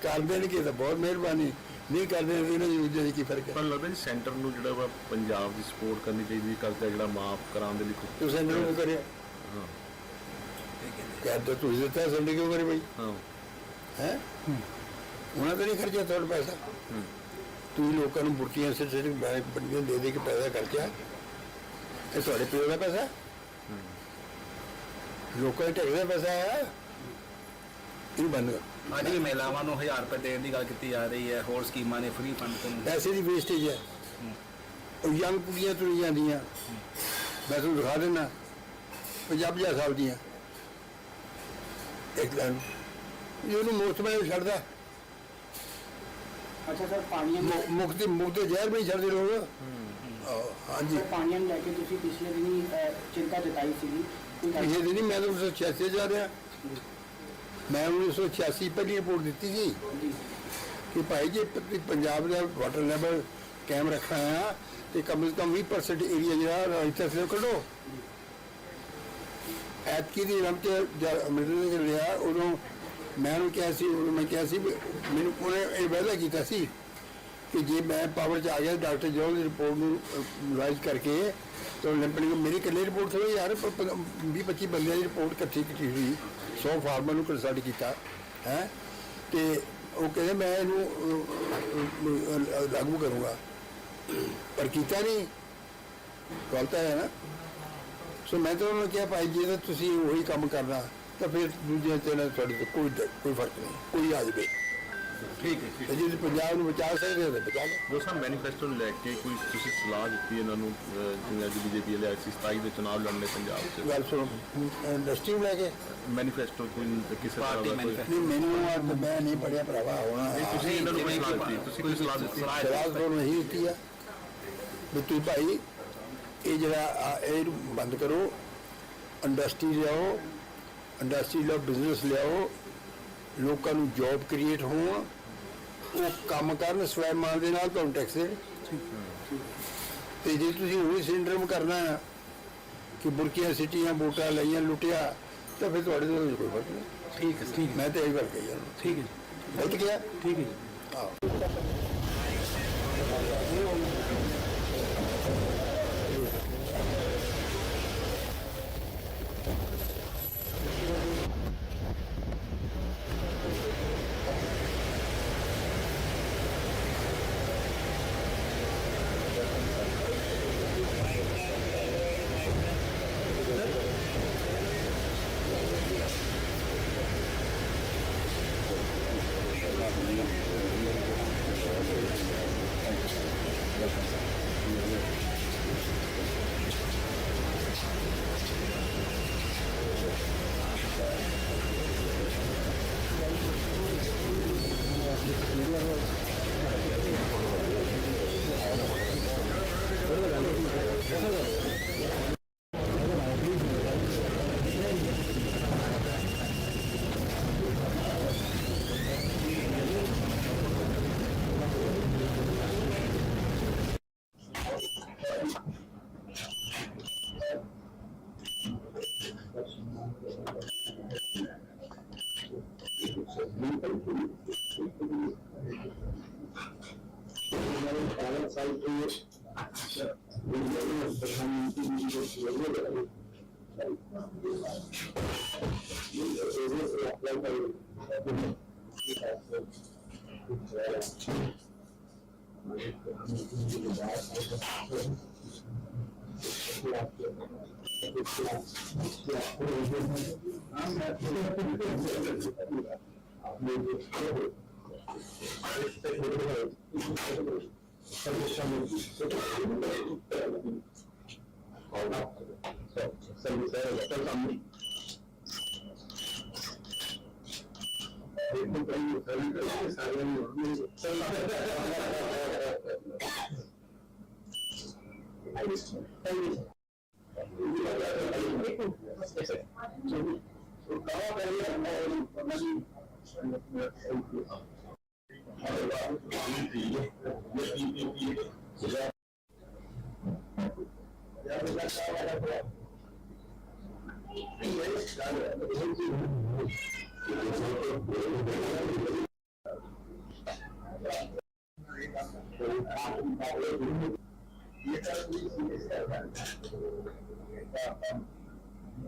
ਕਰ ਦੇਣਗੇ ਤਾਂ ਬਹੁਤ ਮਿਹਰਬਾਨੀ, ਨਹੀਂ ਕਰਦੇ ਇਹਨਾਂ ਦੀ ਦੂਜੇ ਦੀ ਕੀ ਫਰਕ ਹੈ। ਪਰ ਲੱਗਦਾ ਜੀ ਸੈਂਟਰ ਨੂੰ ਜਿਹੜਾ ਵਾ ਪੰਜਾਬ ਦੀ ਸਪੋਰਟ ਕਰਨੀ ਚਾਹੀਦੀ, ਕਰਜ਼ਾ ਜਿਹੜਾ ਮਾਫ ਕਰਾਉਣ ਦੇ ਲਈ ਤੁਸੀਂ ਇਹਨਾਂ ਨੂੰ ਕਰਿਆ ਹਾਂ ਕਹਿੰਦਾ ਤੁਸੀਂ ਦਿੱਤਾ, ਸੰਡੇ ਕਿਉਂ ਕਰੇ ਭਾਈ ਹਾਂ ਹੈ? ਉਹਨਾਂ ਤਾਂ ਨਹੀਂ ਖਰਚਿਆ ਤੁਹਾਡਾ ਪੈਸਾ, ਤੁਸੀਂ ਲੋਕਾਂ ਨੂੰ ਬੁਰਕੀਆਂ ਸਿਰ ਬੰਦੀਆਂ ਦੇ ਕੇ ਪੈਸਾ ਖਰਚਿਆ, ਇਹ ਤੁਹਾਡੇ ਪਿਓ ਦਾ ਪੈਸਾ, ਲੋਕਾਂ ਦੇ ਢਿੱਡ ਦਾ ਪੈਸਾ ਹੈ, ਇਹ ਬੰਦ ਕਰੋ। ਅੱਜ ਵੀ ਮਹਿਲਾਵਾਂ ਨੂੰ 1000 ਰੁਪਏ ਦੇਣ ਦੀ ਗੱਲ ਕੀਤੀ ਜਾ ਰਹੀ ਹੈ, ਹੋਰ ਸਕੀਮਾਂ ਨੇ, ਫ੍ਰੀ ਫੰਡ ਤੋਂ। ਪੈਸੇ ਦੀ ਵੇਸਟੇਜ ਹੈ। ਉਹ ਯੰਗ ਕੁੜੀਆਂ ਤੁਰੀ ਜਾਂਦੀਆਂ, ਮੈਂ ਤੁਹਾਨੂੰ ਦਿਖਾ ਦਿੰਦਾ, 50 ਸਾਲ ਦੀਆਂ, ਇੱਕ ਲਾਈਨ ਇਹ ਉਹਨੂੰ ਮੁਫਤ में ਛੱਡਦਾ ਅੱਛਾ ਸਰ ਪਾਣੀਆਂ ਨੂੰ ਮੁਕਤ ਜ਼ਹਿਰ ਵੀ ਛੱਡਦੇ ਲੋਕ ਹਾਂਜੀ ਸਰ ਪਾਣੀਆਂ ਨੂੰ ਲੈ ਕੇ ਤੁਸੀਂ ਪਿਛਲੇ ਦਿਨੀ ਚਿੰਤਾ ਜਤਾਈ ਸੀਗੀ ਕੋਈ ਗੱਲ- ਇਹ ਦਿਨ ਮੈਂ ਤਾਂ 1986 ਜਾ ਰਿਹਾ ਮੈਂ 1986 ਪਹਿਲੀ ਰਿਪੋਰਟ ਦਿੱਤੀ ਸੀ ਜੀ ਕਿ ਭਾਈ ਜੇ ਪੰਜਾਬ ਦਾ ਵਾਟਰ ਲੈਵਲ ਕਾਇਮ ਰੱਖਣਾ ਆ ਤੇ ਕਮ ਸੇ ਕਮ 20% ਏਰੀਆ ਜਿਹੜਾ ਰਾਜਸਥਾਨ ਸੇ ਕੱਢੋ ਐਤਕੀ ਦੀ ਰਮ ਤੇ ਅਮਰਿੰਦਰ ਨੇ ਲਿਆ ਉਦੋਂ ਮੈਂ ਉਹਨੂੰ ਕਿਹਾ ਸੀ ਮੈਨੂੰ ਉਹਨੇ ਇਹ ਵਾਅਦਾ ਕੀਤਾ ਸੀ ਕਿ ਜੇ ਮੈਂ ਪਾਵਰ 'ਚ ਆ ਗਿਆ ਡਾਕਟਰ ਜੋਲ ਦੀ ਰਿਪੋਰਟ ਨੂੰ ਰਿਵਾਈਜ਼ ਕਰਕੇ ਤਾਂ ਮੇਰੀ ਇਕੱਲੀ ਰਿਪੋਰਟ ਥੋੜੀ ਯਾਰ 20-25 ਬੰਦਿਆਂ ਦੀ ਰਿਪੋਰਟ ਇਕੱਠੀ ਹੋਈ 100 ਫਾਰਮਰ ਨੂੰ ਕੰਸਲਟ ਕੀਤਾ ਹੈ ਤੇ ਉਹ ਕਹਿੰਦੇ ਮੈਂ ਇਹਨੂੰ ਲਾਗੂ ਕਰੂੰਗਾ ਪਰ ਕੀਤਾ ਨਹੀਂ ਗੱਲ ਤਾਂ ਹੈ ਨਾ ਸੋ ਮੈਂ ਤਾਂ ਉਹਨੂੰ ਕਿਹਾ ਭਾਈ ਜੇ ਤਾਂ ਤੁਸੀਂ ਉਹੀ ਕੰਮ ਕਰਨਾ ਤਾਂ ਫਿਰ ਦੂਜਿਆਂ ਤੇ ਨਾ ਤੁਹਾਡੇ ਤੋਂ ਕੋਈ ਫਰਕ ਨਹੀਂ ਕੋਈ ਆ ਜਾਵੇ ਠੀਕ ਹੈ ਤੇ ਜੇ ਤੁਸੀਂ ਪੰਜਾਬ ਨੂੰ ਬਚਾ ਸਕਦੇ ਹੋ ਤਾਂ ਬਚਾ ਲਓ ਜੋ ਸਾਹਿਬ ਮੈਨੀਫੈਸਟੋ ਨੂੰ ਲੈ ਕੇ ਕੋਈ ਤੁਸੀਂ ਸਲਾਹ ਦਿੱਤੀ ਇਹਨਾਂ ਨੂੰ ਜਿਵੇਂ ਅੱਜ ਬੀਜੇਪੀ ਵਾਲੇ ਆਈ ਸੀ 27 ਦੇ ਚੁਣਾਵ ਲੜਨੇ ਪੰਜਾਬ 'ਚ ਗੱਲ ਸੁਣੋ ਇੰਡਸਟਰੀ ਨੂੰ ਲੈ ਕੇ ਮੈਨੀਫੈਸਟੋ ਕੋਈ ਕਿਸੇ ਤਰ੍ਹਾਂ ਪਾਰਟੀ ਦਾ ਕੋਈ manifesto। ਨਹੀਂ ਮੈਨੂੰ ਮੈਂ ਨਹੀਂ ਪੜਿਆ ਭਰਾਵਾ ਹੋਣਾ ਤੁਸੀਂ ਇਹਨਾਂ ਨੂੰ ਕੋਈ ਸਲਾਹ ਦਿੱਤੀ ਤੁਸੀਂ ਕੋਈ ਸਲਾਹ ਦਿੱਤੀ ਸਲਾਹ ਤੁਹਾਨੂੰ ਇਹੀ ਦਿੱਤੀ ਆ ਵੀ ਤੁਸੀਂ ਭਾਈ ਇਹ ਜਿਹੜਾ ਇਹ ਬੰਦ ਕਰੋ ਇੰਡਸਟਰੀ ਲਿਆਓ ਇੰਡਸਟਰੀ ਲਿਆਓ ਬਿਜ਼ਨਸ ਲਿਆਓ ਲੋਕਾਂ ਨੂੰ ਜੌਬ ਕ੍ਰੀਏਟ ਹੋਣ ਉਹ ਕੰਮ ਕਰਨ ਸਵੈਮਾਨ ਦੇ ਨਾਲ ਤੁਹਾਨੂੰ ਟੈਕਸ ਦੇਣ ਤੇ ਜੇ ਤੁਸੀਂ ਉਹੀ ਸਿੰਡਰਮ ਕਰਨਾ ਆ ਕਿ ਬੁਰਕੀਆਂ ਸਿੱਟੀਆਂ ਵੋਟਾਂ ਲਈਆਂ ਲੁੱਟਿਆ ਤਾਂ ਫਿਰ ਤੁਹਾਡੇ ਤੋਂ ਕੋਈ ਫਰਕ ਨਹੀਂ ठीक है ठीक ਮੈਂ ਤਾਂ ਇਹੀ ਗੱਲ ਕਹੀ ਜਾਂਦਾ ठीक है ਗਲਤ ਕਿਹਾ ठीक है जी। ਆਹੋ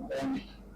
Thank you.